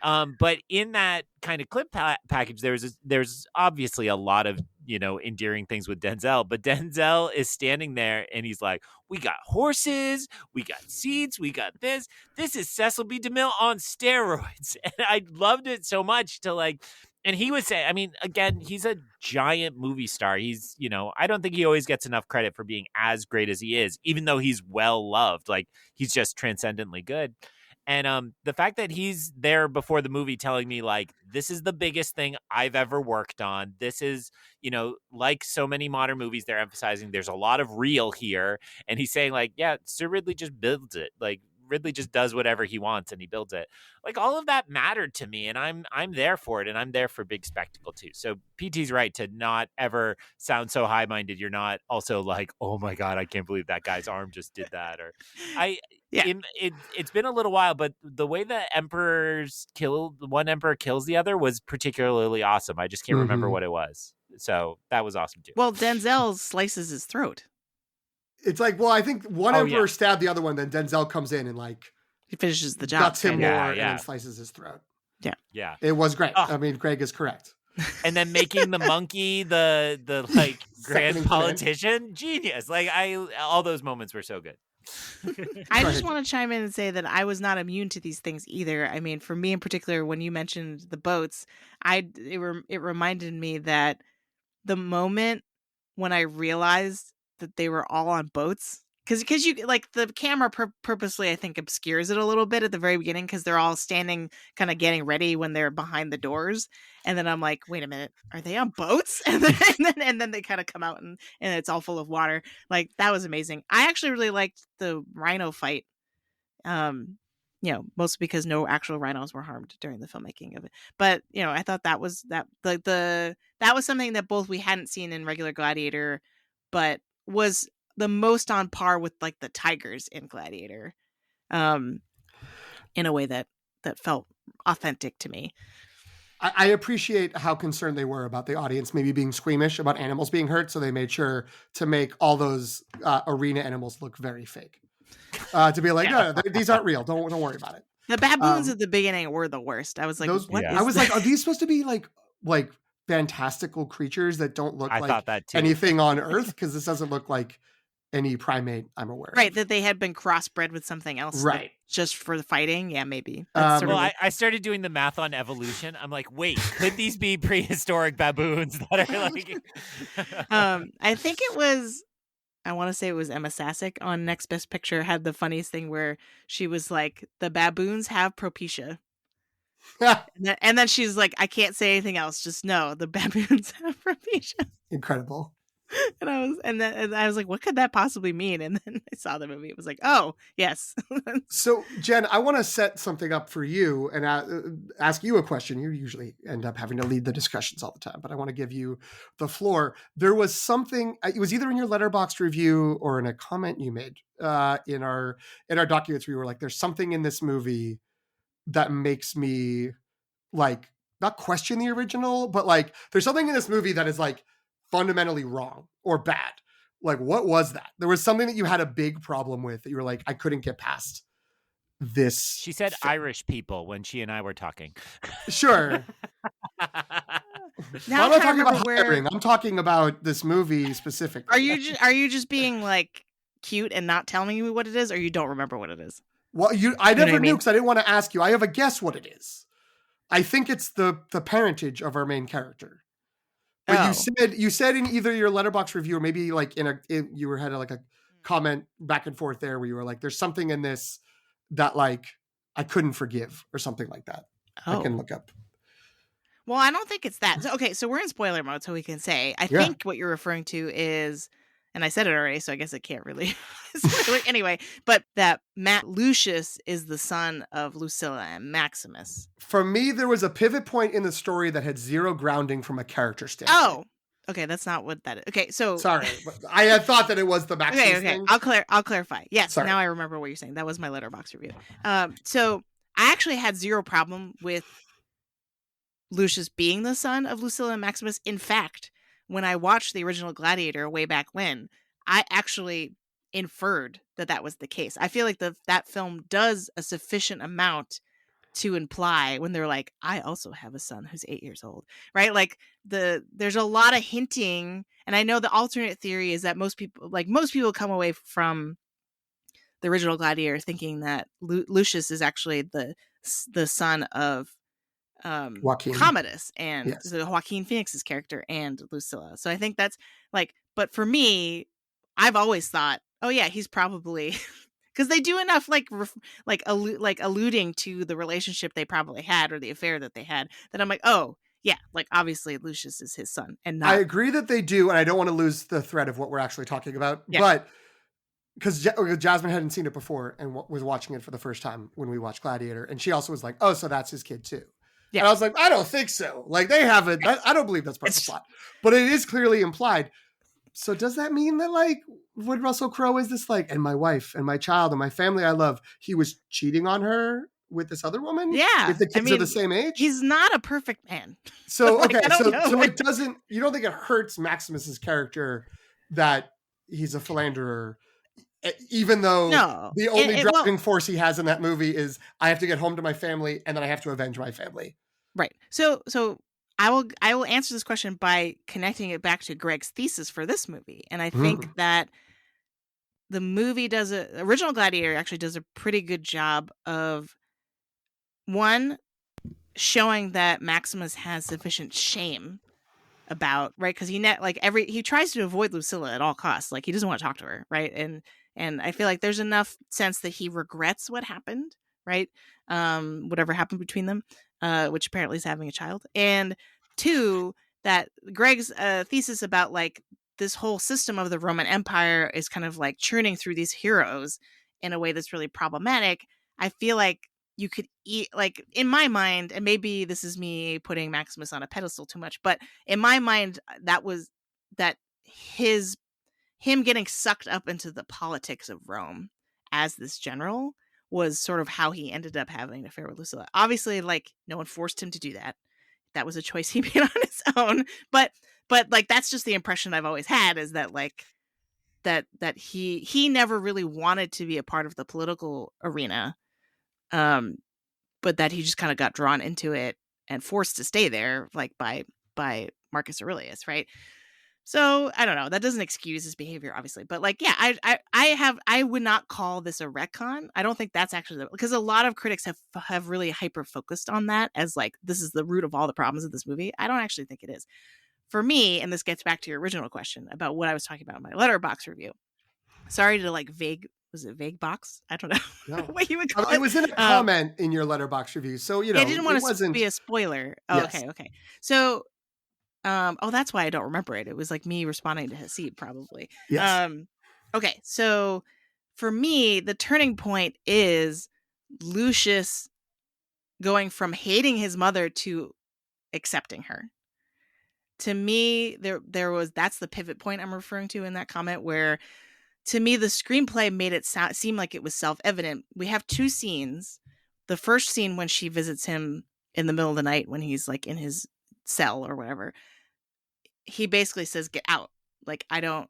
But in that kind of clip package, there's obviously a lot of, endearing things with Denzel, but Denzel is standing there and he's like, we got horses, we got seats, we got this. This is Cecil B. DeMille on steroids. And I loved it so much to like, and he would say, I mean, again, he's a giant movie star. He's, I don't think he always gets enough credit for being as great as he is, even though he's well loved. Like he's just transcendently good. And the fact that he's there before the movie telling me, like, this is the biggest thing I've ever worked on. This is, like so many modern movies, they're emphasizing there's a lot of real here. And he's saying, like, yeah, Sir Ridley just builds it. Like, Ridley just does whatever he wants and he builds it. Like, all of that mattered to me, and I'm there for it, and I'm there for big spectacle too. So PT's right to not ever sound so high-minded. You're not also like, oh my God, I can't believe that guy's arm just did that. Or it's been a little while, but the way the one emperor kills the other was particularly awesome. I just can't remember what it was. So that was awesome too. Well, Denzel slices his throat. It's like, well, I think one emperor stabbed the other one, then Denzel comes in and like he finishes the job, guts him more, and then slices his throat. Yeah, it was great. I mean, Greg is correct. And then making the monkey the like grand politician, genius. Like all those moments were so good. I just want to chime in and say that I was not immune to these things either. I mean, for me in particular, when you mentioned the boats, it reminded me that the moment when I realized that they were all on boats, because you like the camera purposely, I think, obscures it a little bit at the very beginning because they're all standing kind of getting ready when they're behind the doors, and then I'm like, wait a minute, are they on boats? And then they kind of come out and it's all full of water. Like that was amazing. I actually really liked the rhino fight, mostly because no actual rhinos were harmed during the filmmaking of it. But I thought that was that was something that both we hadn't seen in regular Gladiator, but was the most on par with like the tigers in Gladiator, in a way that felt authentic to me. I appreciate how concerned they were about the audience maybe being squeamish about animals being hurt, so they made sure to make all those arena animals look very fake. To be like, no, these aren't real. Don't worry about it. The baboons at the beginning were the worst. I was like, I was like, are these supposed to be like fantastical creatures that don't look like anything on Earth? Because this doesn't look like any primate I'm aware of. Right, that they had been crossbred with something else. Right. Just for the fighting. Yeah, maybe. I started doing the math on evolution. I'm like, wait, could these be prehistoric baboons that are like... I think it was... I want to say it was Emma Sasek on Next Best Picture had the funniest thing where she was like, the baboons have propecia. and then she's like, I can't say anything else. Just know the baboons have propecia. Incredible. And I was like, what could that possibly mean? And then I saw the movie. It was like, oh yes. So, Jen, I want to set something up for you and ask you a question. You usually end up having to lead the discussions all the time, but I want to give you the floor. There was something, it was either in your Letterboxd review or in a comment you made in our documents. We were like, there's something in this movie that makes me like not question the original, but like there's something in this movie that is like fundamentally wrong or bad. Like, what was that? There was something that you had a big problem with that you were like, I couldn't get past this. She said Irish people when she and I were talking. Sure. Now I'm not talking about hiring. I'm talking about this movie specifically. Are you just being like cute and not telling me what it is, or you don't remember what it is? Well, I never knew because I didn't want to ask you. I have a guess what it is. I think it's the parentage of our main character. But you said in either your Letterboxd review or maybe like you had like a comment back and forth there where you were like, there's something in this that like I couldn't forgive or something like that. I can look up. Well, I don't think it's that. So we're in spoiler mode, so we can say. I think what you're referring to is, and I said it already, so I guess it can't really spoil it anyway, but that Lucius is the son of Lucilla and Maximus. For me, there was a pivot point in the story that had zero grounding from a character standpoint. Oh, okay, that's not what that is. Okay, so sorry, but I had thought that it was the Maximus thing. I'll clarify. Yes, sorry. Now I remember what you're saying. That was my Letterboxd review. So I actually had zero problem with Lucius being the son of Lucilla and Maximus. In fact, when I watched the original Gladiator way back when, I actually inferred that was the case. I feel like that film does a sufficient amount to imply when they're like, I also have a son who's 8 years old, right? Like there's a lot of hinting. And I know the alternate theory is that most people come away from the original Gladiator thinking that Lucius is actually the son of Commodus and Joaquin Phoenix's character and Lucilla. So I think that's like, but for me, I've always thought, oh yeah, he's probably because they do enough alluding to the relationship they probably had or the affair that they had that I'm like, oh yeah, like obviously Lucius is his son. And not... I agree that they do, and I don't want to lose the thread of what we're actually talking about, but because Jasmine hadn't seen it before and was watching it for the first time when we watched Gladiator, and she also was like, oh, so that's his kid too. Yeah. And I was like, I don't think so. Like they haven't. I don't believe that's part of the plot, but it is clearly implied. So does that mean that like when Russell Crowe is this like, and my wife and my child and my family I love, he was cheating on her with this other woman? Yeah. If the kids are the same age? He's not a perfect man. So, okay. So it doesn't, you don't think it hurts Maximus's character that he's a philanderer, even though the only driving force he has in that movie is I have to get home to my family and then I have to avenge my family. Right. So I will answer this question by connecting it back to Greg's thesis for this movie. And I think that the movie original Gladiator actually does a pretty good job of one, showing that Maximus has sufficient shame about, right? Because he tries to avoid Lucilla at all costs. Like he doesn't want to talk to her. Right. And I feel like there's enough sense that he regrets what happened, right? Whatever happened between them. Which apparently is having a child. And two, that Greg's thesis about like this whole system of the Roman Empire is kind of like churning through these heroes in a way that's really problematic. I feel like you could like in my mind, and maybe this is me putting Maximus on a pedestal too much, but in my mind, him getting sucked up into the politics of Rome as this general was sort of how he ended up having an affair with Lucilla. Obviously, like no one forced him to do that. That was a choice he made on his own. But like that's just the impression I've always had is that like that he never really wanted to be a part of the political arena, but that he just kind of got drawn into it and forced to stay there, like by Marcus Aurelius, right? So I don't know. That doesn't excuse his behavior, obviously, but like, yeah, I would not call this a retcon. I don't think that's actually because a lot of critics have really hyper focused on that as like this is the root of all the problems of this movie. I don't actually think it is. For me, and this gets back to your original question about what I was talking about in my Letterboxd review. Sorry to like was it vague box? I don't know what you would call it. It was in a comment in your Letterboxd review, so you know I didn't want to be a spoiler. Oh, yes. Okay. So. That's why I don't remember it. It was like me responding to Haseeb, probably. Yes. Okay, so for me, the turning point is Lucius going from hating his mother to accepting her. To me, that's the pivot point I'm referring to in that comment, where to me the screenplay made it seem like it was self-evident. We have two scenes. The first scene when she visits him in the middle of the night when he's like in his cell or whatever, he basically says, "Get out." Like, I don't,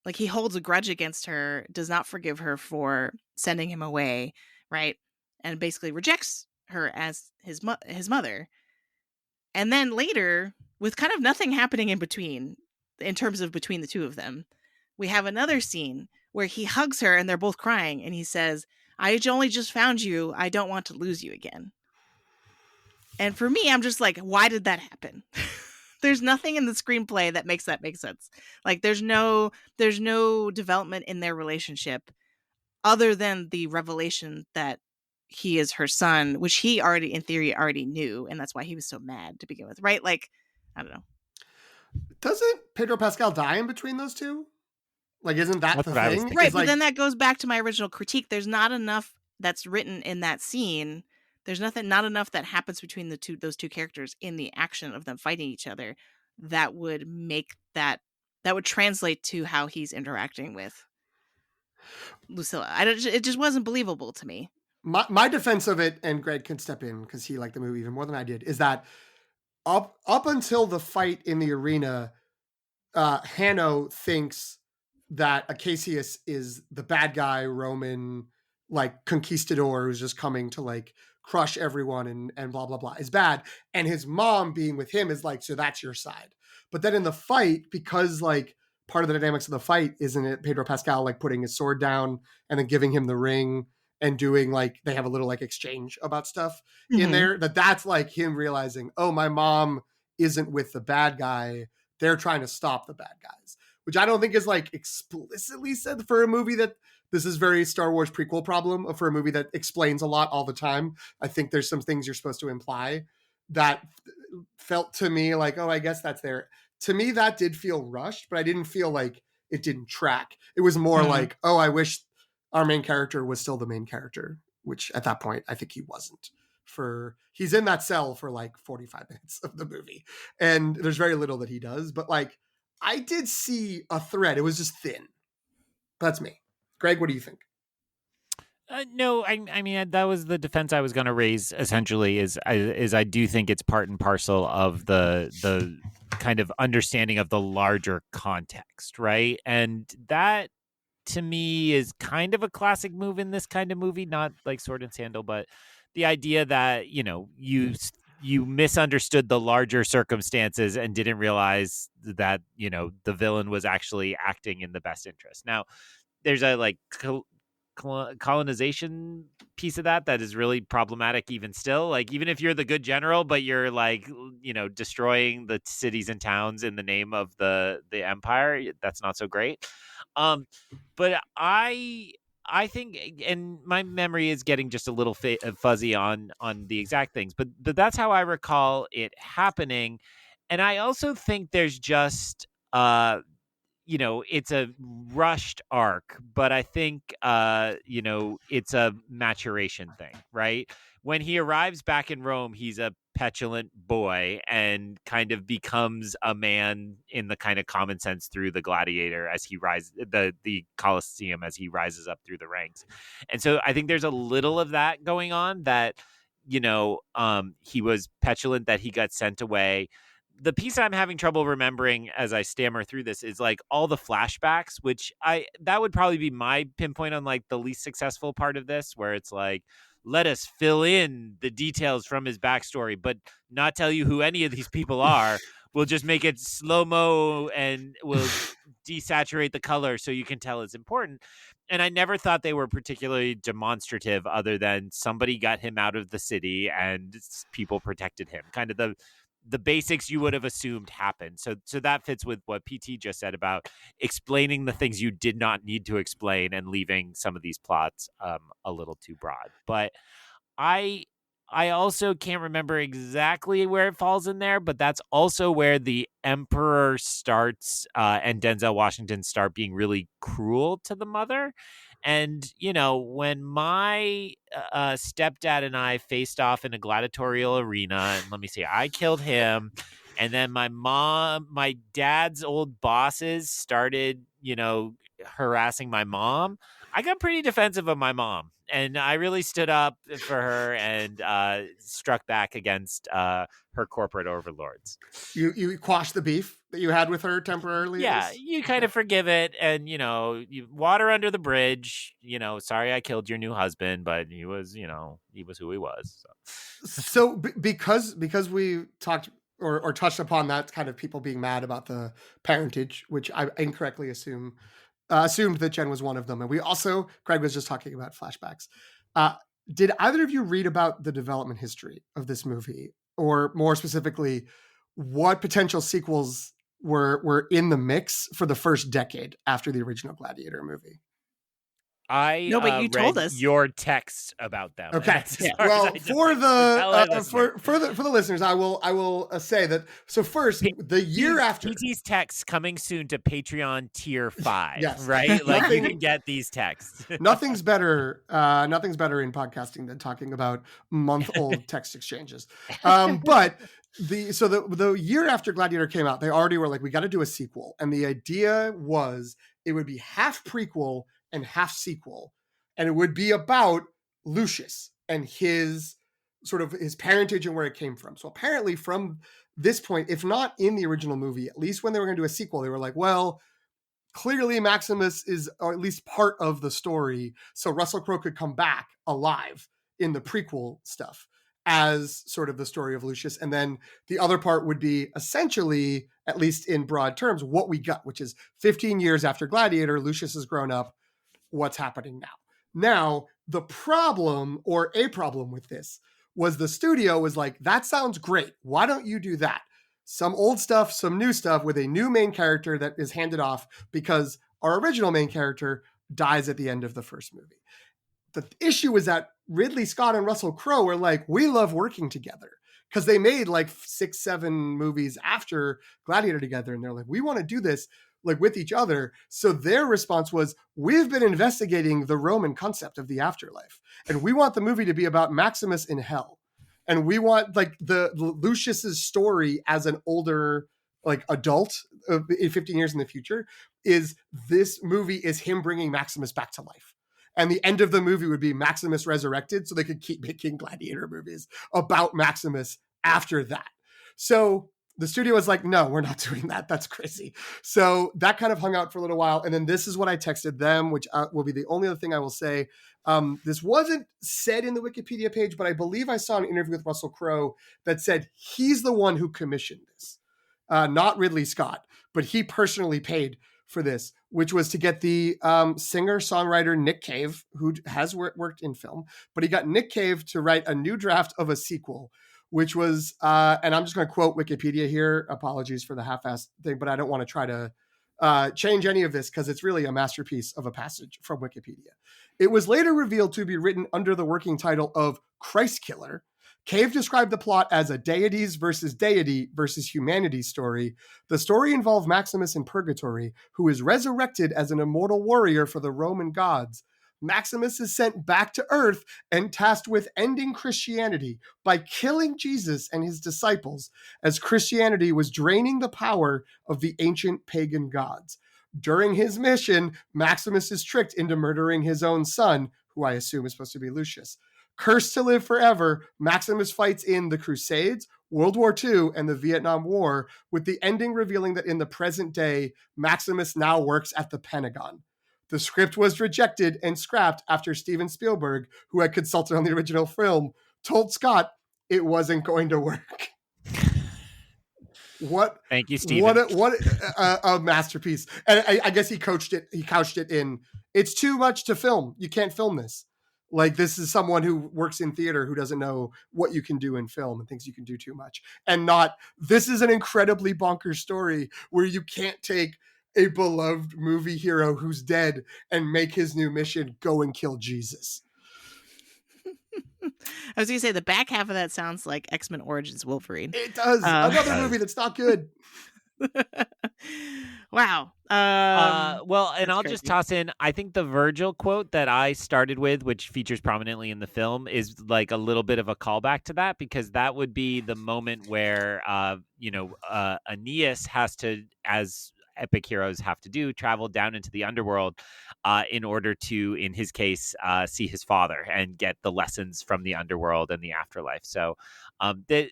like, he holds a grudge against her, does not forgive her for sending him away, right? And basically rejects her as his mother. And then later, with kind of nothing happening in between, in terms of between the two of them, we have another scene where he hugs her and they're both crying and he says, "I only just found you. I don't want to lose you again." And for me, I'm just like, why did that happen? There's nothing in the screenplay that makes that make sense. Like, there's no development in their relationship other than the revelation that he is her son, which he already, in theory, already knew, and that's why he was so mad to begin with, right? Like, I don't know. Doesn't Pedro Pascal die in between those two? Like, isn't that That's the what I was thing? thinking. Right, but Like, then that goes back to my original critique. There's not enough that's written in that scene. There's not enough that happens between those two characters in the action of them fighting each other that would make that would translate to how he's interacting with Lucilla. It just wasn't believable to me. my defense of it, and Greg can step in because he liked the movie even more than I did, is that up until the fight in the arena, Hanno thinks that Acacius is the bad guy Roman, like, conquistador who's just coming to like crush everyone and blah blah blah is bad, and his mom being with him is like, so that's your side. But then in the fight, because like part of the dynamics of the fight, isn't it Pedro Pascal like putting his sword down and then giving him the ring and doing like, they have a little like exchange about stuff in there, that's like him realizing, oh, my mom isn't with the bad guy, they're trying to stop the bad guys, which I don't think is like explicitly said for a movie that, this is very Star Wars prequel problem for a movie that explains a lot all the time. I think there's some things you're supposed to imply that felt to me like, oh, I guess that's there. To me, that did feel rushed, but I didn't feel like it didn't track. It was more like, oh, I wish our main character was still the main character, which at that point, I think he wasn't. He's in that cell for like 45 minutes of the movie, and there's very little that he does, but like, I did see a thread. It was just thin. That's me. Greg, what do you think? No, I mean, that was the defense I was going to raise. Essentially, is I do think it's part and parcel of the kind of understanding of the larger context, right? And that, to me, is kind of a classic move in this kind of movie, not like Sword and Sandal, but the idea that, you know, you misunderstood the larger circumstances and didn't realize that, you know, the villain was actually acting in the best interest. Now, there's a like colonization piece of that is really problematic even still. Like, even if you're the good general, but you're like, you know, destroying the cities and towns in the name of the empire, that's not so great. But I think, and my memory is getting just a little fuzzy on the exact things, but that's how I recall it happening. And I also think there's just you know, it's a rushed arc, but I think, you know, it's a maturation thing, right? When he arrives back in Rome, he's a petulant boy and kind of becomes a man in the kind of common sense through the Gladiator as he rises, the Colosseum as he rises up through the ranks. And so I think there's a little of that going on, that, you know, he was petulant, that he got sent away. The piece I'm having trouble remembering as I stammer through this is like all the flashbacks, which that would probably be my pinpoint on like the least successful part of this, where it's like, let us fill in the details from his backstory, but not tell you who any of these people are. We'll just make it slow-mo and we'll desaturate the color so you can tell it's important. And I never thought they were particularly demonstrative, other than somebody got him out of the city and people protected him. Kind of the basics you would have assumed happened. So that fits with what PT just said about explaining the things you did not need to explain and leaving some of these plots a little too broad. But I I also can't remember exactly where it falls in there, but that's also where the Emperor starts and Denzel Washington start being really cruel to the mother. And, when my stepdad and I faced off in a gladiatorial arena, and let me see, I killed him. And then my dad's old bosses started, harassing my mom. I got pretty defensive of my mom, and I really stood up for her and struck back against her corporate overlords. You quashed the beef that you had with her temporarily. Yeah, you kind of forgive it, and you water under the bridge. Sorry I killed your new husband, but he was who he was. So because we talked or touched upon that kind of people being mad about the parentage, which I incorrectly assumed that Jen was one of them, and we also, Craig was just talking about flashbacks. Did either of you read about the development history of this movie, or more specifically, what potential sequels were in the mix for the first decade after the original Gladiator movie? I No, but you told read us your text about them. Okay. Yeah. Well, for the listeners, I will say that. So first, the year after PT's texts coming soon to Patreon tier 5. Yes. Right? Like you can get these texts. Nothing's better in podcasting than talking about month-old text exchanges. But the year after Gladiator came out, they already were like, we got to do a sequel, and the idea was it would be half prequel and half sequel, and it would be about Lucius and his parentage and where it came from. So apparently from this point, if not in the original movie, at least when they were going to do a sequel, they were like, well, clearly Maximus is, or at least part of the story, so Russell Crowe could come back alive in the prequel stuff as sort of the story of Lucius. And then the other part would be essentially, at least in broad terms, what we got, which is 15 years after Gladiator, Lucius has grown up. What's happening now? Now, the problem, or a problem with this, was the studio was like, that sounds great. Why don't you do that? Some old stuff, some new stuff with a new main character that is handed off because our original main character dies at the end of the first movie. The issue is that Ridley Scott and Russell Crowe were like, we love working together, because they made like 6-7 movies after Gladiator together. And they're like, we want to do this like with each other. So their response was, we've been investigating the Roman concept of the afterlife, and we want the movie to be about Maximus in hell. And we want like the Lucius's story as an older like adult in 15 years in the future is this movie is him bringing Maximus back to life. And the end of the movie would be Maximus resurrected, so they could keep making Gladiator movies about Maximus after that. So the studio was like, no, we're not doing that. That's crazy. So that kind of hung out for a little while. And then this is what I texted them, which will be the only other thing I will say. This wasn't said in the Wikipedia page, but I believe I saw an interview with Russell Crowe that said he's the one who commissioned this. Not Ridley Scott, but he personally paid for this, which was to get the singer-songwriter Nick Cave, who has worked in film, but he got Nick Cave to write a new draft of a sequel, which was, and I'm just going to quote Wikipedia here. Apologies for the half-assed thing, but I don't want to try to change any of this because it's really a masterpiece of a passage from Wikipedia. It was later revealed to be written under the working title of Christ Killer. Cave described the plot as a deities versus deity versus humanity story. The story involved Maximus in purgatory, who is resurrected as an immortal warrior for the Roman gods. Maximus is sent back to Earth and tasked with ending Christianity by killing Jesus and his disciples, as Christianity was draining the power of the ancient pagan gods. During his mission, Maximus is tricked into murdering his own son, who I assume is supposed to be Lucius. Cursed to live forever, Maximus fights in the Crusades, World War II, and the Vietnam War, with the ending revealing that in the present day, Maximus now works at the Pentagon. The script was rejected and scrapped after Steven Spielberg, who had consulted on the original film, told Scott it wasn't going to work. What? Thank you, Steven. What a masterpiece. And I guess he couched it in, it's too much to film. You can't film this. Like, this is someone who works in theater who doesn't know what you can do in film and thinks you can do too much. And not, this is an incredibly bonkers story where you can't take a beloved movie hero who's dead and make his new mission go and kill Jesus. I was gonna say the back half of that sounds like X-Men Origins Wolverine. It does. Another movie that's not good. Wow. Well, and I'll just crazy. toss in, I think the Virgil quote that I started with, which features prominently in the film, is like a little bit of a callback to that, because that would be the moment where, Aeneas has to, as epic heroes have to do, travel down into the underworld in order to, in his case, see his father and get the lessons from the underworld and the afterlife. So I'm going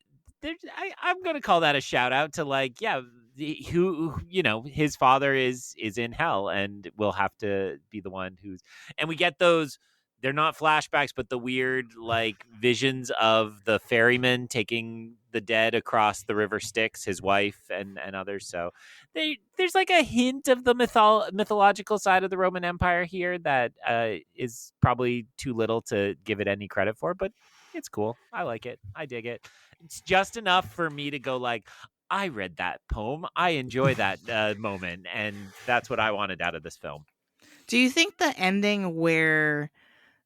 to call that a shout out to, like, yeah, who his father is in hell and will have to be the one who's, and we get those, they're not flashbacks, but the weird like visions of the ferryman taking the dead across the river Styx, his wife and others. So there's like a hint of the mythological side of the Roman Empire here that is probably too little to give it any credit for, but it's cool. I like it. I dig it. It's just enough for me to go like, I read that poem. I enjoy that moment, and that's what I wanted out of this film. Do you think the ending where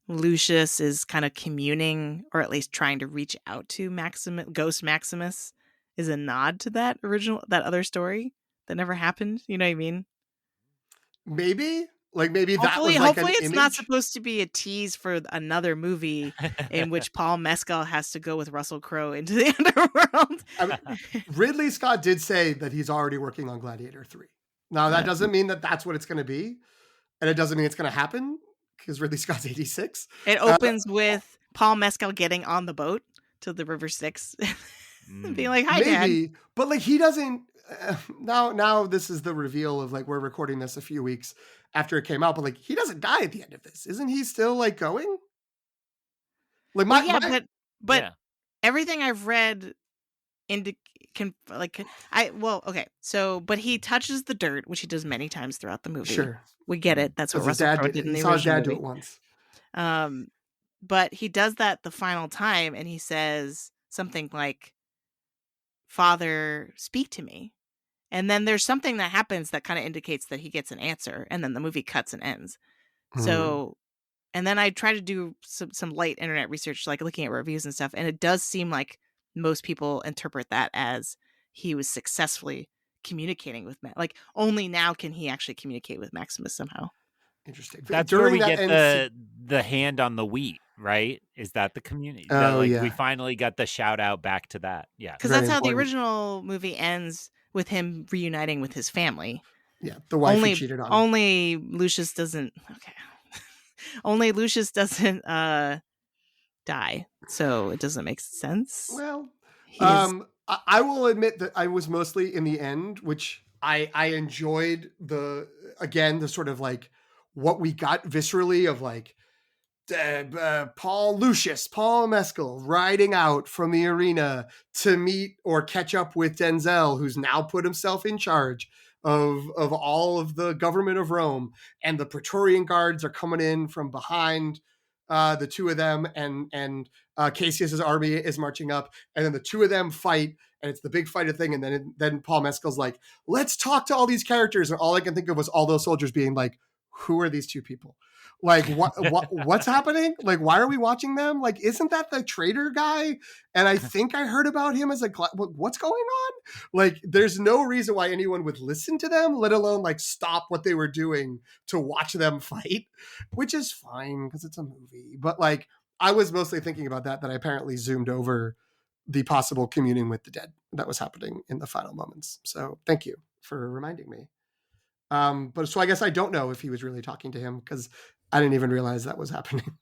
Lucius is kind of communing, or at least trying to reach out to Ghost Maximus, is a nod to that other story that never happened? You know what I mean? Maybe. Like maybe that was like hopefully an it's image. not supposed to be a tease for another movie in which Paul Mescal has to go with Russell Crowe into the underworld. I mean, Ridley Scott did say that he's already working on Gladiator 3. Now, that doesn't mean that that's what it's going to be. And it doesn't mean it's going to happen because Ridley Scott's 86. It opens with Paul Mescal getting on the boat to the River Styx. Being like, hi, maybe, Dad. But like he doesn't. Now this is the reveal of like, we're recording this a few weeks after it came out, but like he doesn't die at the end of this. Isn't he still like going? Like but everything I've read but he touches the dirt, which he does many times throughout the movie. Sure, we get it. That's what Russell Crowe did in the original movie. He saw his dad do it once. But he does that the final time, and he says something like, "Father, speak to me." And then there's something that happens that kind of indicates that he gets an answer, and then the movie cuts and ends. So, and then I try to do some light internet research, like looking at reviews and stuff, and it does seem like most people interpret that as he was successfully communicating with like only now can he actually communicate with Maximus somehow. Interesting. That's where we get the hand on the wheat, right? Is that the community? We finally got the shout out back to that. Yeah. Because that's how the original movie ends, with him reuniting with his family. Yeah. The wife he cheated on. Only Lucius doesn't. Okay. Only Lucius doesn't die. So it doesn't make sense. Well, I will admit that I was mostly in the end, which I enjoyed the sort of like what we got viscerally of like Paul Mescal riding out from the arena to meet or catch up with Denzel, who's now put himself in charge of all of the government of Rome, and the Praetorian guards are coming in from behind the two of them, and Cassius's army is marching up, and then the two of them fight, and it's the big fight thing, and then Paul Mescal's like, let's talk to all these characters, and all I can think of was all those soldiers being like, who are these two people? Like, what's happening? Like, why are we watching them? Like, isn't that the traitor guy? And I think I heard about him as what's going on? Like, there's no reason why anyone would listen to them, let alone like stop what they were doing to watch them fight, which is fine because it's a movie. But like, I was mostly thinking about that I apparently zoomed over the possible communing with the dead that was happening in the final moments. So thank you for reminding me. But so I guess I don't know if he was really talking to him because I didn't even realize that was happening.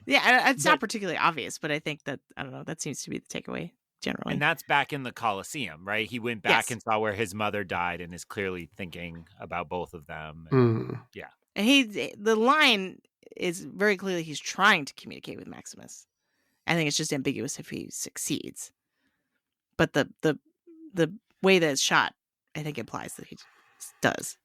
Yeah, it's not particularly obvious, but I think that, I don't know, that seems to be the takeaway generally. And that's back in the Colosseum, right? He went back and saw where his mother died and is clearly thinking about both of them. And, yeah. And the line is very clearly he's trying to communicate with Maximus. I think it's just ambiguous if he succeeds. But the way that it's shot, I think implies that he does.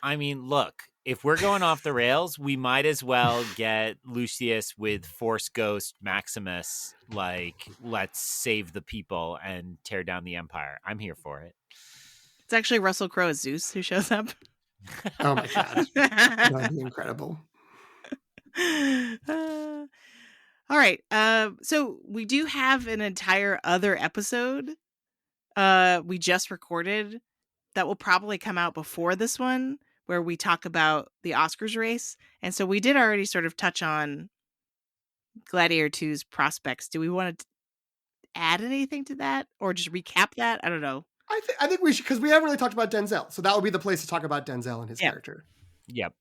I mean, look, if we're going off the rails, we might as well get Lucius with Force Ghost Maximus, like, let's save the people and tear down the Empire. I'm here for it. It's actually Russell Crowe as Zeus who shows up. Oh my God. That'd be incredible. All right. So we do have an entire other episode we just recorded that will probably come out before this one, where we talk about the Oscars race. And so we did already sort of touch on Gladiator 2's prospects. Do we want to add anything to that or just recap that? I don't know. I think we should, because we haven't really talked about Denzel. So that would be the place to talk about Denzel and his character. Yep.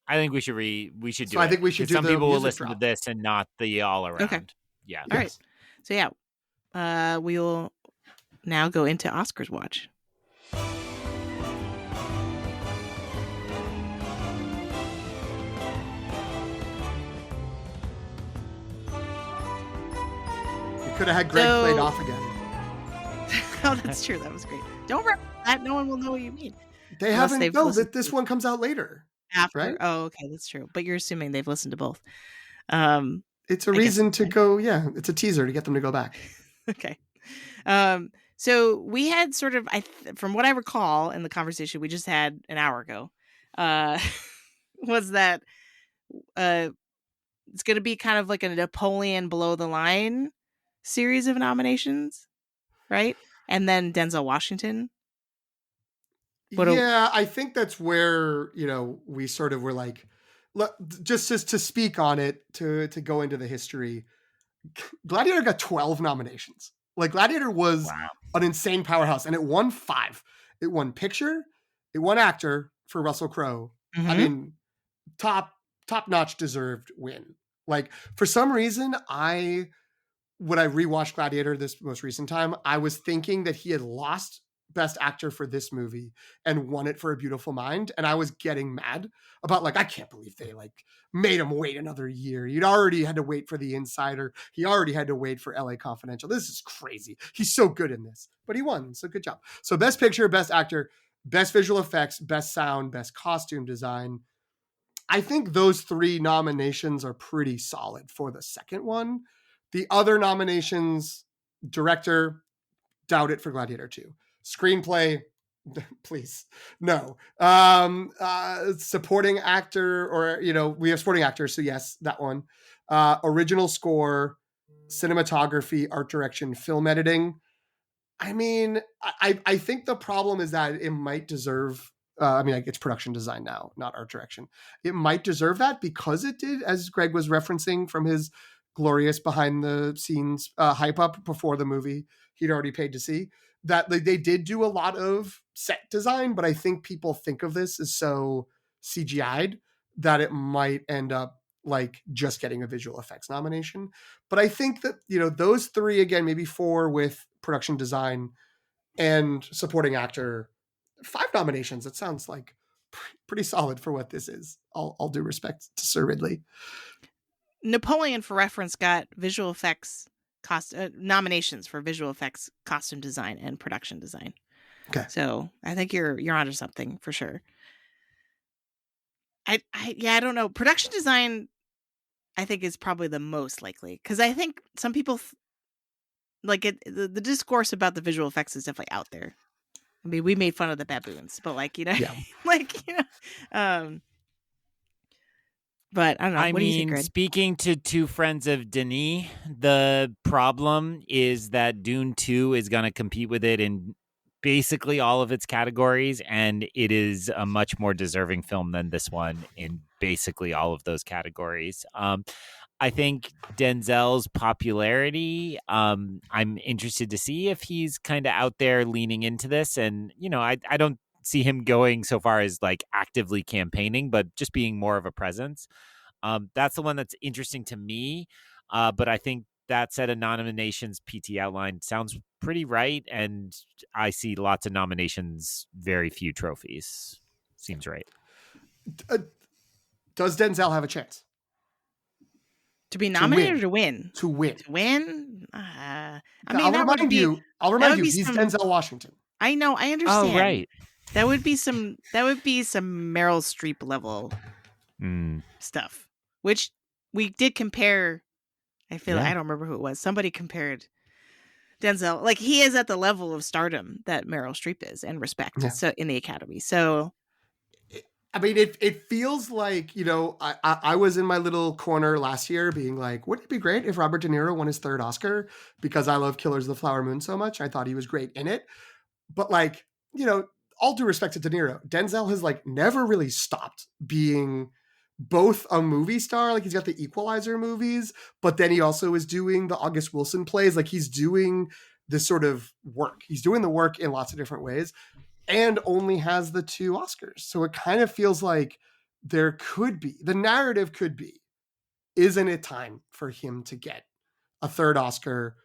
I think we should do So I think we should do some the people will music listen drop. to this and not the all around. Okay. Yeah. All right. So yeah, we'll now go into Oscars watch. We could have had Greg played off again. Oh, that's true. That was great. Don't reference that. No one will know what you mean. They Unless haven't. they've No, listened this to one comes out later. After. Right? Oh, okay. That's true. But you're assuming they've listened to both. It's a reason to go. Yeah, it's a teaser to get them to go back. Okay. So we had sort of, from what I recall in the conversation we just had an hour ago, was that it's going to be kind of like a Napoleon below the line series of nominations, right? And then Denzel Washington. I think that's where, we sort of were like, just to speak on it, to go into the history. Gladiator got 12 nominations. Like, Gladiator was an insane powerhouse, and it won 5. It won picture, it won actor for Russell Crowe. Mm-hmm. I mean, top-notch deserved win. Like, for some reason, when I rewatched Gladiator this most recent time, I was thinking that he had lost Best Actor for this movie and won it for A Beautiful Mind, and I was getting mad about, like, I can't believe they made him wait another year. He'd already had to wait for The Insider. He already had to wait for LA Confidential. This is crazy. He's so good in this, but he won, so good job. So Best Picture, Best Actor, Best Visual Effects, Best Sound, Best Costume Design. I think those 3 nominations are pretty solid for the second one. The other nominations, director, doubt it for Gladiator 2. Screenplay, please, no. Supporting actor, or, we have supporting actors, so yes, that one. Original score, cinematography, art direction, film editing. I mean, I think the problem is that it might deserve, it's production design now, not art direction. It might deserve that because it did, as Greg was referencing from his glorious behind the scenes hype up before the movie he'd already paid to see, that they did do a lot of set design, but I think people think of this as so CGI'd that it might end up like just getting a visual effects nomination. But I think that, those 3, again, maybe 4 with production design and supporting actor, 5 nominations. It sounds like pretty solid for what this is. All due respect to Sir Ridley. Napoleon, for reference, got visual effects nominations for visual effects, costume design, and production design. Okay. So I think you're onto something for sure. I don't know. Production design, I think, is probably the most likely, because I think some people the discourse about the visual effects is definitely out there. I mean, we made fun of the baboons, but but I don't know. What do you think, Greg? Speaking to 2 friends of Denis, the problem is that Dune 2 is going to compete with it in basically all of its categories, and it is a much more deserving film than this one in basically all of those categories. I think Denzel's popularity, I'm interested to see if he's kind of out there leaning into this. And, I don't see him going so far as actively campaigning, but just being more of a presence. That's the one that's interesting to me. But I think that set of nominations PT outlined sounds pretty right. And I see lots of nominations, very few trophies. Seems right. Does Denzel have a chance? To be nominated or to win? To win. To win? I'll remind you, he's Denzel Washington. I know, I understand. Oh, right. That would be some Meryl Streep level stuff, which we did compare. I feel like I don't remember who it was. Somebody compared Denzel, like he is at the level of stardom that Meryl Streep is and respect. Yeah. So in the Academy. So I mean, it feels like, I was in my little corner last year being like, wouldn't it be great if Robert De Niro won his third Oscar? Because I love Killers of the Flower Moon so much. I thought he was great in it. But like, all due respect to De Niro, Denzel has like never really stopped being both a movie star. Like he's got the Equalizer movies, but then he also is doing the August Wilson plays. Like he's doing this sort of work. He's doing the work in lots of different ways and only has the 2 Oscars. So it kind of feels like the narrative could be, isn't it time for him to get a third Oscar?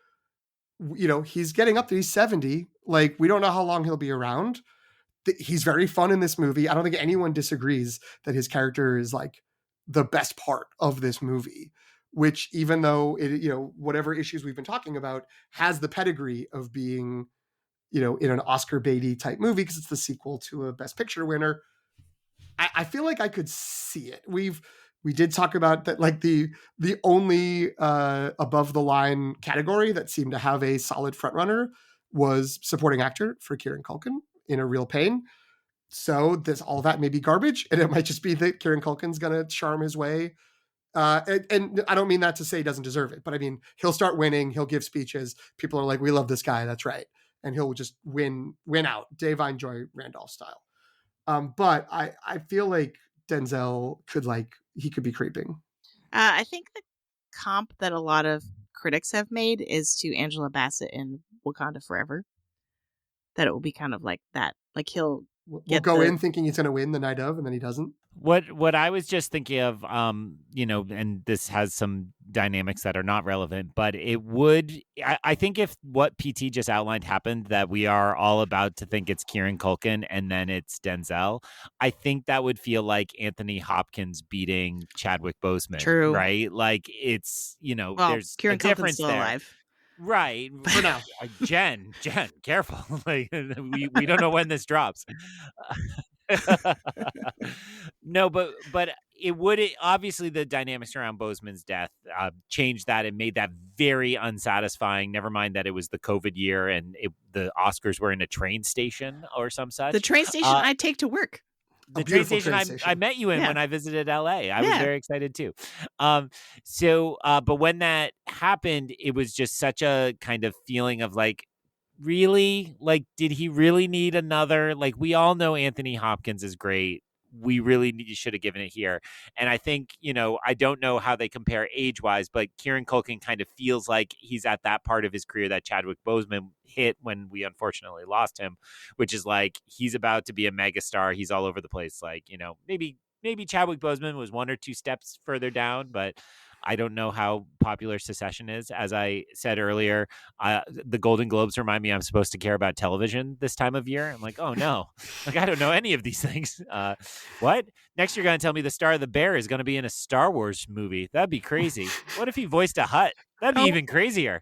He's getting up to, he's 70. Like, we don't know how long he'll be around. He's very fun in this movie. I don't think anyone disagrees that his character is like the best part of this movie, which even though whatever issues we've been talking about has the pedigree of being, in an Oscar baity type movie because it's the sequel to a Best Picture winner. I feel like I could see it. We did talk about that, like the only above the line category that seemed to have a solid frontrunner was supporting actor for Kieran Culkin in A Real Pain. So all that may be garbage, and it might just be that Kieran Culkin's going to charm his way. And I don't mean that to say he doesn't deserve it, but I mean, he'll start winning. He'll give speeches. People are like, we love this guy. That's right. And he'll just win out, Davine Joy Randolph style. But I feel like Denzel he could be creeping. I think the comp that a lot of critics have made is to Angela Bassett in Wakanda Forever. That it will be kind of like that. Like he'll go in thinking he's going to win the night of, and then he doesn't. What I was just thinking of, and this has some dynamics that are not relevant, but it would, I think if what PT just outlined happened, that we are all about to think it's Kieran Culkin and then it's Denzel, I think that would feel like Anthony Hopkins beating Chadwick Boseman. True. Right? Like it's, there's Kieran a difference still there. Alive. Right. For now. Jen, careful. Like we don't know when this drops. No, but it would obviously the dynamics around Boseman's death changed that and made that very unsatisfying. Never mind that it was the COVID year and the Oscars were in a train station or some such. The train station I take to work. The train station I met you in when I visited LA. I was very excited too. But when that happened, it was just such a kind of feeling of like, really? Like, did he really need another? Like, we all know Anthony Hopkins is great. We really should have given it here. And I think, I don't know how they compare age-wise, but Kieran Culkin kind of feels like he's at that part of his career that Chadwick Boseman hit when we unfortunately lost him, which is like, he's about to be a megastar. He's all over the place. Like, maybe Chadwick Boseman was 1 or 2 steps further down, but I don't know how popular Succession is. As I said earlier, the Golden Globes remind me I'm supposed to care about television this time of year. I'm like, oh no, like I don't know any of these things. What? Next you're going to tell me the star of the Bear is going to be in a Star Wars movie. That'd be crazy. What if he voiced a Hutt? That'd be even crazier.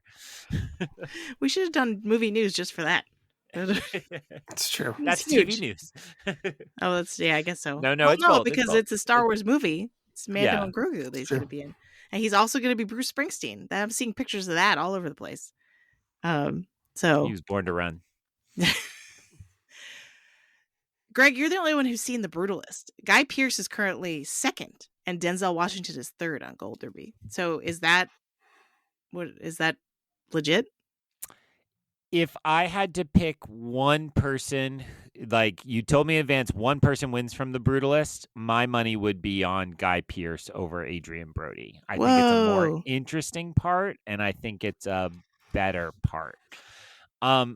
We should have done movie news just for that. It's true. That's TV news. Oh, I guess so. No, it's bold. Because it's a Star Wars movie. It's Mando and Grogu that he's going to be in. And he's also going to be Bruce Springsteen. I'm seeing pictures of that all over the place. So he was born to run. Greg, you're the only one who's seen The Brutalist. Guy Pearce is currently 2nd, and Denzel Washington is 3rd on Gold Derby. So is that legit? If I had to pick one person, like you told me in advance, one person wins from The Brutalist, my money would be on Guy Pearce over Adrian Brody. I think it's a more interesting part, and I think it's a better part.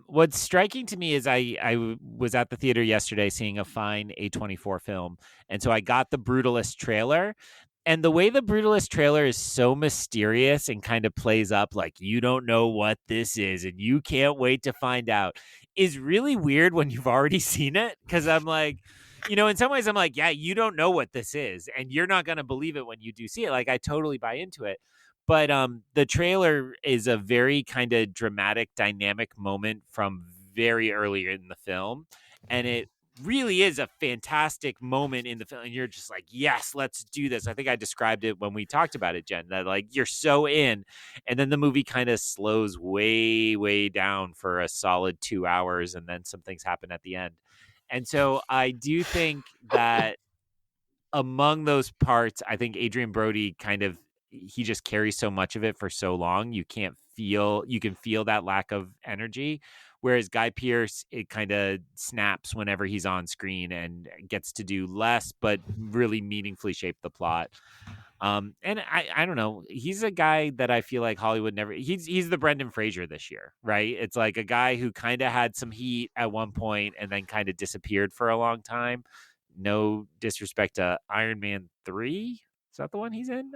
What's striking to me is I was at the theater yesterday seeing a fine A24 film, and so I got the Brutalist trailer. And the way the Brutalist trailer is so mysterious and kind of plays up like you don't know what this is and you can't wait to find out is really weird when you've already seen it. Because I'm like, in some ways I'm like, yeah, you don't know what this is and you're not going to believe it when you do see it. Like I totally buy into it. But the trailer is a very kind of dramatic, dynamic moment from very early in the film. And it really is a fantastic moment in the film, and you're just like, yes, let's do this. I think I described it when we talked about it, Jen, that like you're so in, and then the movie kind of slows way down for a solid 2 hours, and then some things happen at the end. And so I do think that among those parts, I think Adrian Brody he just carries so much of it for so long. You can feel that lack of energy. Whereas Guy Pearce, it kind of snaps whenever he's on screen and gets to do less, but really meaningfully shape the plot. And I don't know. He's a guy that I feel like Hollywood never. He's the Brendan Fraser this year, right? It's like a guy who kind of had some heat at one point and then kind of disappeared for a long time. No disrespect to Iron Man 3. Is that the one he's in?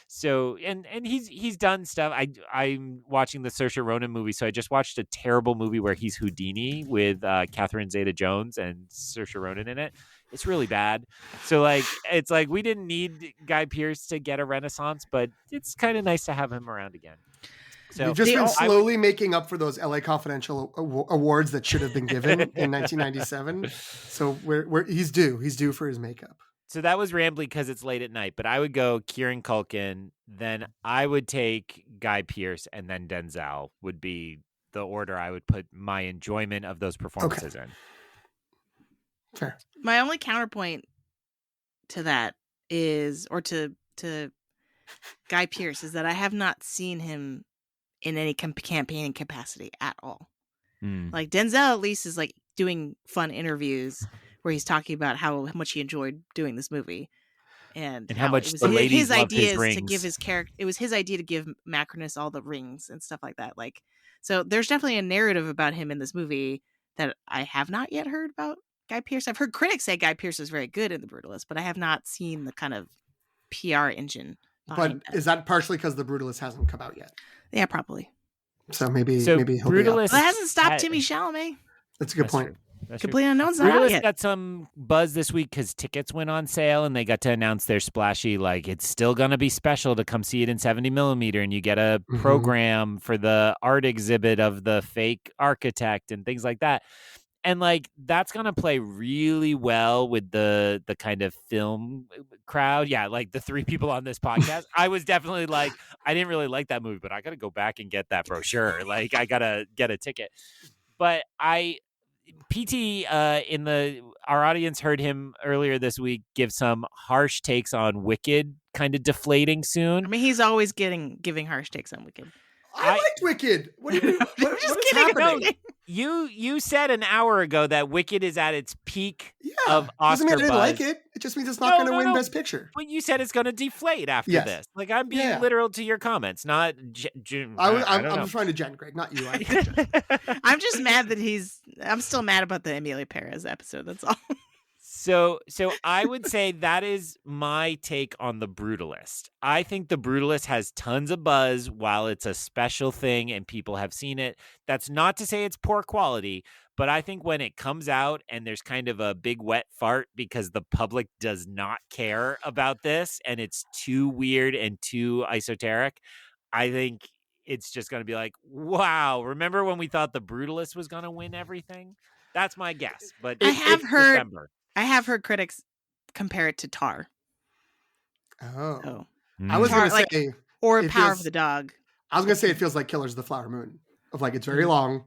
So he's done stuff. I'm watching the Saoirse Ronan movie, so I just watched a terrible movie where he's Houdini with Catherine Zeta-Jones and Saoirse Ronan in it. It's really bad. So it's like we didn't need Guy Pearce to get a renaissance, but it's kind of nice to have him around again. So you've just been slowly making up for those LA Confidential awards that should have been given in 1997. So he's due. He's due for his makeup. So that was rambly because it's late at night, but I would go Kieran Culkin, then I would take Guy Pearce, and then Denzel would be the order I would put my enjoyment of those performances in. Fair. My only counterpoint to that is, or to Guy Pearce, is that I have not seen him in any campaigning capacity at all. Like Denzel at least is like doing fun interviews where he's talking about how much he enjoyed doing this movie and how much it was the ladies his loved idea his rings. to give his character. It was his idea to give Macronus all the rings and stuff like that. Like, so there's definitely a narrative about him in this movie that I have not yet heard about Guy Pearce. I've heard critics say Guy Pearce is very good in The Brutalist, but I have not seen the kind of PR engine. But is that partially because The Brutalist hasn't come out yet? Yeah, probably. So maybe Brutalist well, it hasn't stopped Timmy Chalamet. That's a good point. Complete Unknown's not out yet. Got some buzz this week because tickets went on sale and they got to announce their splashy, like, it's still going to be special to come see it in 70 millimeter, and you get a program for the art exhibit of the fake architect and things like that. And like that's gonna play really well with the kind of film crowd. Yeah, like the three people on this podcast. I was definitely like, I didn't really like that movie, but I gotta go back and get that brochure. Like I gotta get a ticket. But PT our audience heard him earlier this week give some harsh takes on Wicked kind of deflating soon. I mean, he's always giving harsh takes on Wicked. I liked Wicked. What is happening? No. You said an hour ago that Wicked is at its peak of Oscar doesn't mean I didn't buzz. like it. It just means it's not going to win Best Picture. But you said it's going to deflate after this. Like I'm being literal to your comments, not. I'm just trying to Jen, Greg, not you. I'm just mad that I'm still mad about the Amelia Perez episode. That's all. So I would say that is my take on The Brutalist. I think The Brutalist has tons of buzz while it's a special thing and people have seen it. That's not to say it's poor quality, but I think when it comes out and there's kind of a big wet fart because the public does not care about this and it's too weird and too esoteric, I think it's just going to be like, wow, remember when we thought The Brutalist was going to win everything? That's my guess. But I have heard critics compare it to Tar. Oh. I was going to say... Or Power of the Dog. I was going to say it feels like Killers of the Flower Moon. Of like, it's very long.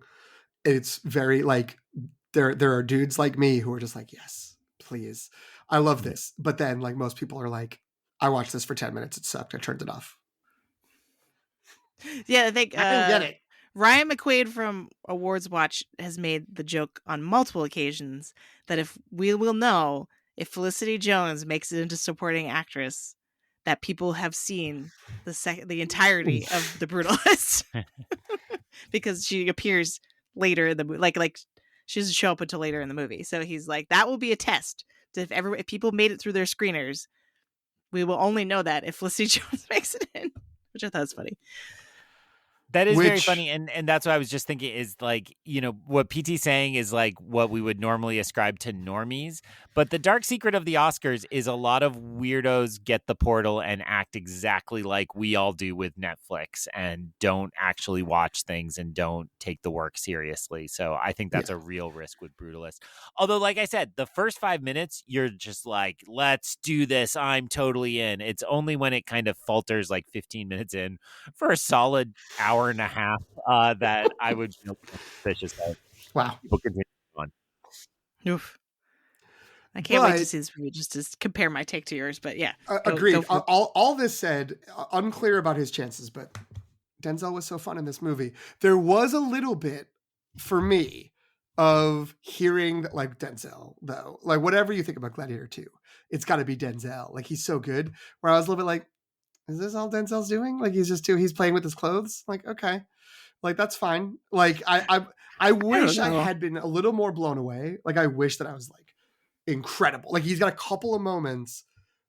It's very like, there are dudes like me who are just like, yes, please. I love this. But then like most people are like, I watched this for 10 minutes. It sucked. I turned it off. Yeah, I think... I didn't get it. Ryan McQuaid from Awards Watch has made the joke on multiple occasions that if we will know if Felicity Jones makes it into supporting actress, that people have seen the entirety of The Brutalist because she appears later in the movie. Like she doesn't show up until later in the movie. So he's like, that will be a test. If people made it through their screeners, we will only know that if Felicity Jones makes it in, which I thought was funny. That is very funny, and that's what I was just thinking is like, you know, what PT's saying is like what we would normally ascribe to normies, but the dark secret of the Oscars is a lot of weirdos get the portal and act exactly like we all do with Netflix and don't actually watch things and don't take the work seriously. So I think that's a real risk with Brutalist. Although, like I said, the first 5 minutes, you're just like, let's do this. I'm totally in. It's only when it kind of falters like 15 minutes in for a solid hour and a half that I would feel suspicious of. Wow. People continue on. Oof. I can't wait to But- see this movie just to compare my take to yours. But yeah, Agreed. Go for it. All this said, unclear about his chances, but Denzel was so fun in this movie. There was a little bit for me of hearing that, like, Denzel, though, like, whatever you think about Gladiator 2, it's got to be Denzel. Like, he's so good. Where I was a little bit like, is this all Denzel's doing? Like, he's playing with his clothes. Like, okay, like, that's fine. Like, I wish I know. had been a little more blown away. Like, I wish that I was like incredible. Like, he's got a couple of moments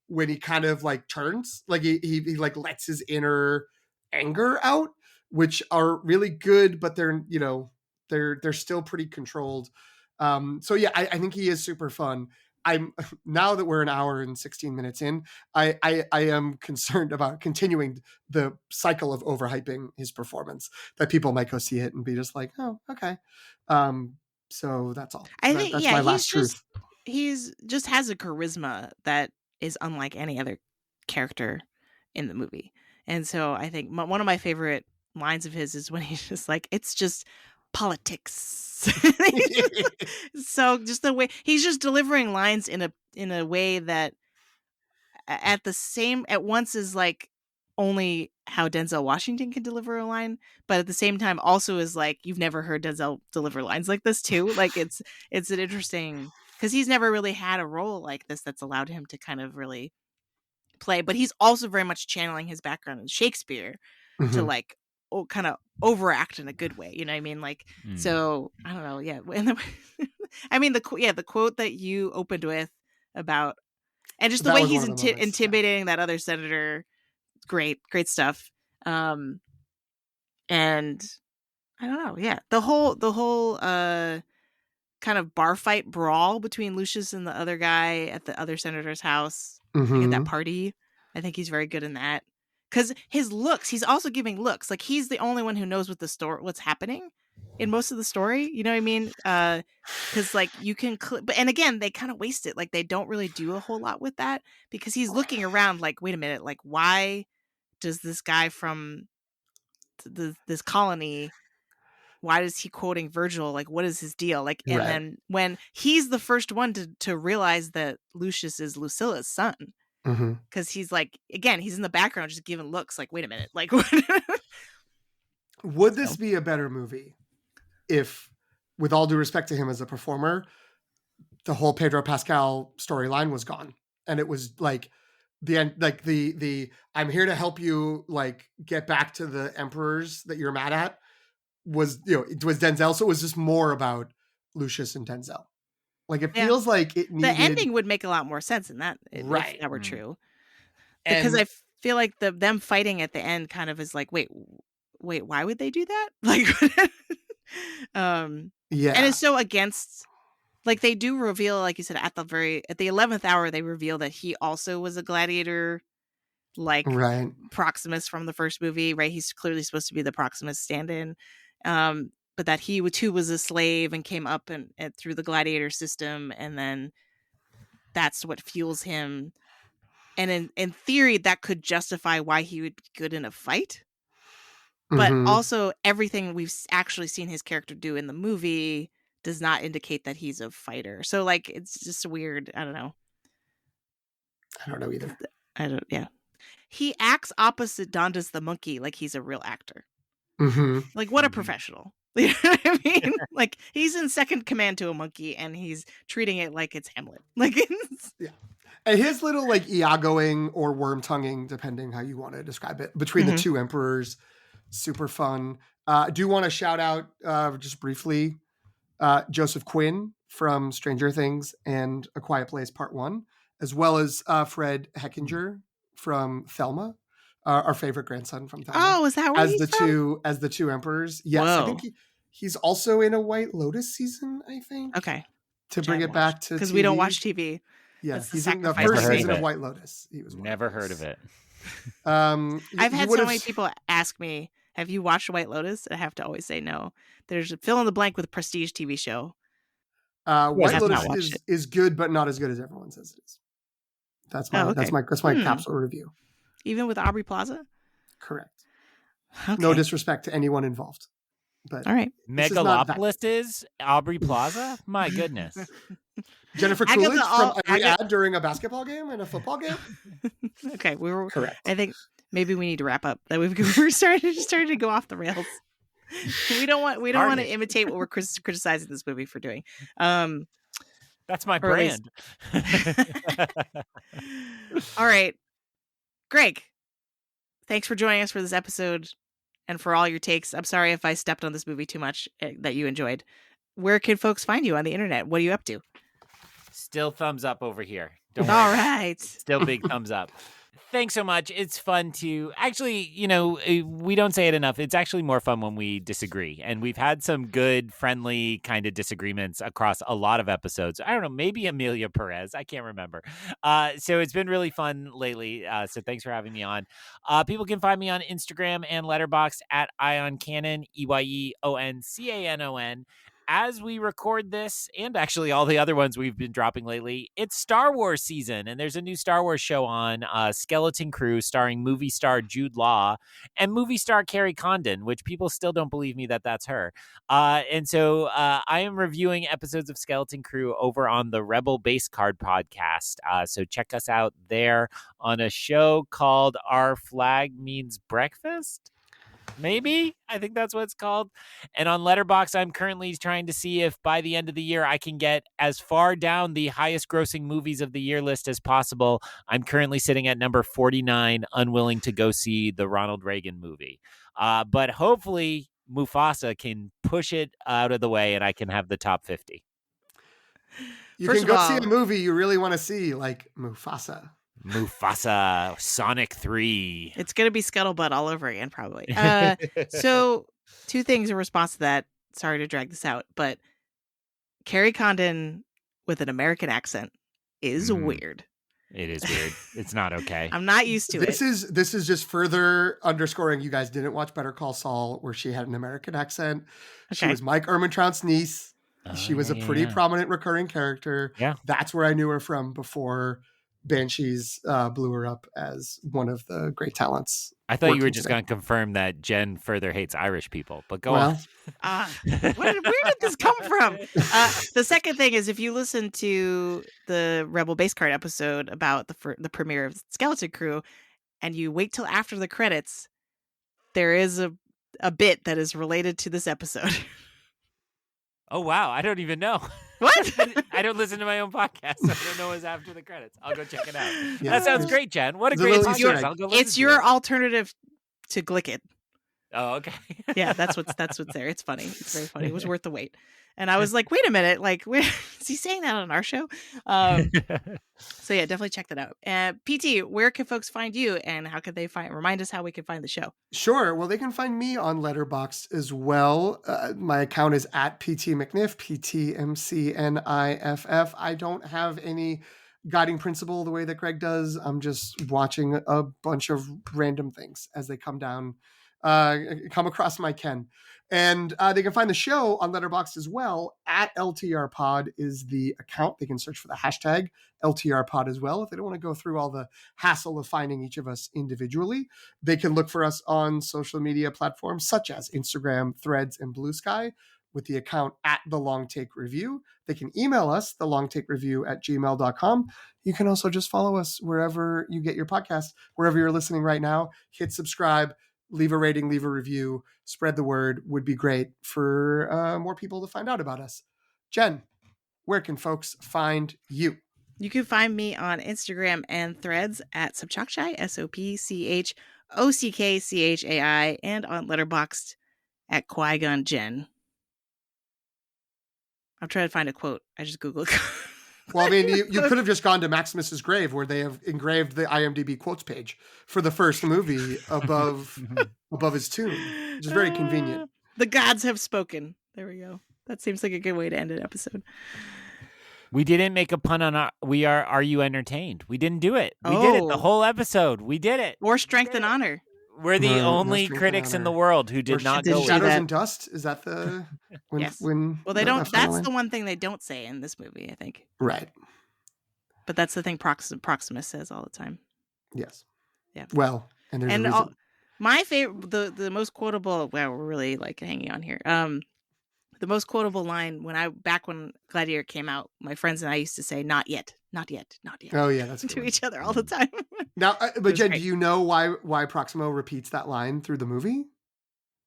when he kind of like turns, like he like lets his inner anger out, which are really good, but they're, you know, they're still pretty controlled. So yeah, I think he is super fun. I'm now that we're an hour and 16 minutes in, I am concerned about continuing the cycle of overhyping his performance, that people might go see it and be just like, oh, okay. So that's all. I think That's my last truth. He's just has a charisma that is unlike any other character in the movie. And so I think one of my favorite lines of his is when he's just like, it's just politics. So just the way he's just delivering lines in a way that at once is like only how Denzel Washington can deliver a line, but at the same time also is like, you've never heard Denzel deliver lines like this too. Like it's an interesting, because he's never really had a role like this that's allowed him to kind of really play, but he's also very much channeling his background in Shakespeare to like kind of overact in a good way, you know what I mean? Like, so I don't know, yeah. I mean, the quote that you opened with about, and just the way he's intimidating that other senator, great stuff. And I don't know, yeah, the whole kind of bar fight brawl between Lucius and the other guy at the other senator's house, like at that party. I think he's very good in that, because his looks, he's also giving looks like he's the only one who knows what's happening in most of the story, you know what I mean? Because like you can but and again, they kind of waste it, like they don't really do a whole lot with that, because he's looking around like, wait a minute, like why does this guy from this colony, why is he quoting Virgil? Like, what is his deal? Like, and then when he's the first one to realize that Lucius is Lucilla's son, because he's like, again, he's in the background just giving looks like, wait a minute, like, would this be a better movie if, with all due respect to him as a performer, the whole Pedro Pascal storyline was gone and it was like the end, like the I'm here to help you like get back to the emperors that you're mad at, was, you know, it was Denzel, so it was just more about Lucius and Denzel. Like, it feels like it needed... The ending would make a lot more sense in that, if that were true. Because I feel like them fighting at the end kind of is like, wait, why would they do that? Like, and it's so against, like, they do reveal, like you said, at the 11th hour, they reveal that he also was a gladiator, like Proximus from the first movie, right? He's clearly supposed to be the Proximus stand-in. But that he too was a slave and came up and through the gladiator system, and then that's what fuels him. And in theory, that could justify why he would be good in a fight. But also, everything we've actually seen his character do in the movie does not indicate that he's a fighter. So, like, it's just weird. I don't know. I don't know either. Yeah. He acts opposite Dondas the monkey like he's a real actor. Like, what a professional. You know what I mean? Like, he's in second command to a monkey and he's treating it like it's Hamlet. Like, and his little like Iagoing or worm tonguing, depending how you want to describe it, between the two emperors, super fun. I do want to shout out just briefly Joseph Quinn from Stranger Things and A Quiet Place Part 1, as well as Fred Heckinger from Thelma. Our favorite grandson from Thelma. Oh, is that where he's from? As the two emperors? Yes, whoa. I think he's also in a White Lotus season, I think. Okay. To bring it back to, because we don't watch TV. Yeah, he's in the first season of White Lotus. He was never heard of it. I've had so many people ask me, "Have you watched White Lotus?" I have to always say no. There's a fill in the blank with prestige TV show. White Lotus is good, but not as good as everyone says it is. That's my capsule review. Even with Aubrey Plaza? Correct. Okay. No disrespect to anyone involved. But all right. Megalopolis is Aubrey Plaza? My goodness. Jennifer Agatha Coolidge from every Aga- ad during a basketball game and a football game? Okay, Correct. I think maybe we need to wrap up. That we're starting to go off the rails. We don't want to imitate what we're criticizing this movie for doing. That's my or at least- brand. All right, Greg, thanks for joining us for this episode and for all your takes. I'm sorry if I stepped on this movie too much that you enjoyed. Where can folks find you on the internet? What are you up to? Still thumbs up over here. Don't worry. All right. Still big thumbs up. Thanks so much. It's fun to actually, we don't say it enough. It's actually more fun when we disagree. And we've had some good, friendly kind of disagreements across a lot of episodes. I don't know, maybe Amelia Perez. I can't remember. So it's been really fun lately. So thanks for having me on. People can find me on Instagram and Letterboxd at EyonCanon, EYEONCANON. As we record this, and actually all the other ones we've been dropping lately, it's Star Wars season, and there's a new Star Wars show on, Skeleton Crew, starring movie star Jude Law and movie star Carrie Condon, which people still don't believe me that that's her. And so I am reviewing episodes of Skeleton Crew over on the Rebel Base Card podcast. So check us out there on a show called Our Flag Means Breakfast. Maybe I think that's what it's called. And on Letterboxd, I'm currently trying to see if by the end of the year I can get as far down the highest grossing movies of the year list as possible. I'm currently sitting at number 49, unwilling to go see the Ronald Reagan movie. But hopefully Mufasa can push it out of the way and I can have the top 50. You can go see a movie you really want to see, like Mufasa. Sonic 3. It's going to be Scuttlebutt all over again, probably. So, two things in response to that. Sorry to drag this out, but Carrie Condon with an American accent is weird. It is weird. It's not okay. I'm not used to This is just further underscoring you guys didn't watch Better Call Saul, where she had an American accent. Okay. She was Mike Ehrmantraut's niece. She was a pretty prominent recurring character. Yeah. That's where I knew her from before Banshees blew her up as one of the great talents. I thought you were just going to confirm that Jen further hates Irish people, but go on. Where did this come from? The second thing is, if you listen to the Rebel Base Card episode about the premiere of Skeleton Crew, and you wait till after the credits, there is a bit that is related to this episode. Oh, wow. I don't even know. What? I don't listen to my own podcast, so I don't know what's after the credits. I'll go check it out. Yeah, that sounds great, Jen. What a great podcast. I'll go listen It's your alternative to Glicked. Oh, okay. Yeah, that's what's there. It's funny. It's very funny. It was worth the wait. And I was like, wait a minute, like, is he saying that on our show? So yeah, definitely check that out. PT, where can folks find you, and how can they remind us how we can find the show? Sure. Well, they can find me on Letterboxd as well. My account is at PT McNiff, PTMCNIFF. I don't have any guiding principle the way that Greg does. I'm just watching a bunch of random things as they come across my ken. And they can find the show on Letterboxd as well. At LTR Pod is the account. They can search for the hashtag LTR Pod as well. If they don't want to go through all the hassle of finding each of us individually, they can look for us on social media platforms such as Instagram, Threads, and Blue Sky with the account at The Long Take Review. They can email us, thelongtakereview@gmail.com. You can also just follow us wherever you get your podcast, wherever you're listening right now. Hit subscribe. Leave a rating, leave a review, spread the word. Would be great for more people to find out about us. Jen, where can folks find you? You can find me on Instagram and Threads at Sopchockchai, SOPCHOCKCHAI, and on Letterboxd at Qui-Gon Jen. I'm trying to find a quote. I just Googled. Well, I mean, you could have just gone to Maximus's grave, where they have engraved the IMDb quotes page for the first movie above his tomb, which is very convenient. The gods have spoken. There we go. That seems like a good way to end an episode. We didn't make a pun on Are You Entertained? We didn't do it. We did it the whole episode. We did it. Or Strength and Honor. We're the only critics in the world who did not go with Shadows and Dust. Is that the yes? Well, they don't. That's the one thing they don't say in this movie, I think. Right. But that's the thing Proximus says all the time. Yes. Yeah. Well, and there's a reason. My favorite, the most quotable. Well, we're really like hanging on here. the most quotable line back when Gladiator came out, my friends and I used to say, "Not yet, not yet, not yet." Oh yeah, that's to each other all the time. Now, but Jen, great. do you know why Proximo repeats that line through the movie?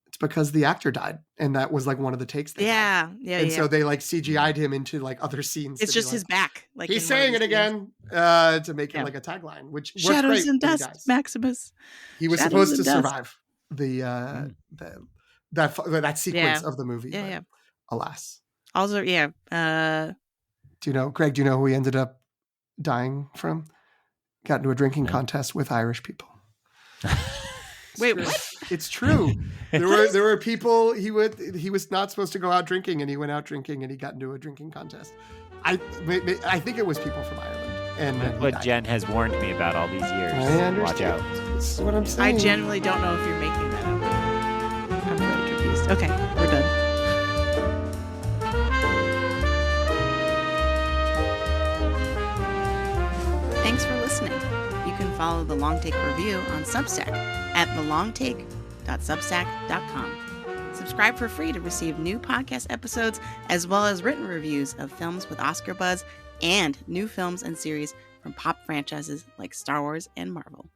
It's because the actor died, and that was like one of the takes they had. Yeah. And so they like CGI'd him into like other scenes. It's just his back. Like he's in one of saying the it scenes. again to make it like a tagline, which worked Shadows great and for you dust, guys. Maximus. He was Shadows supposed to and dust. survive that sequence of the movie. Yeah. Alas. Also, do you know, Greg? Do you know who he ended up dying from? Got into a drinking contest with Irish people. Wait, what? It's true. There were people he was not supposed to go out drinking, and he went out drinking, and he got into a drinking contest. I think it was people from Ireland. And that's what Jen has warned me about all these years. I understand. Watch out. That's what I'm saying. I genuinely don't know if you're making that up. I'm really confused. Okay, we're done. Thanks for listening. You can follow The Long Take Review on Substack at thelongtake.substack.com. Subscribe for free to receive new podcast episodes as well as written reviews of films with Oscar buzz and new films and series from pop franchises like Star Wars and Marvel.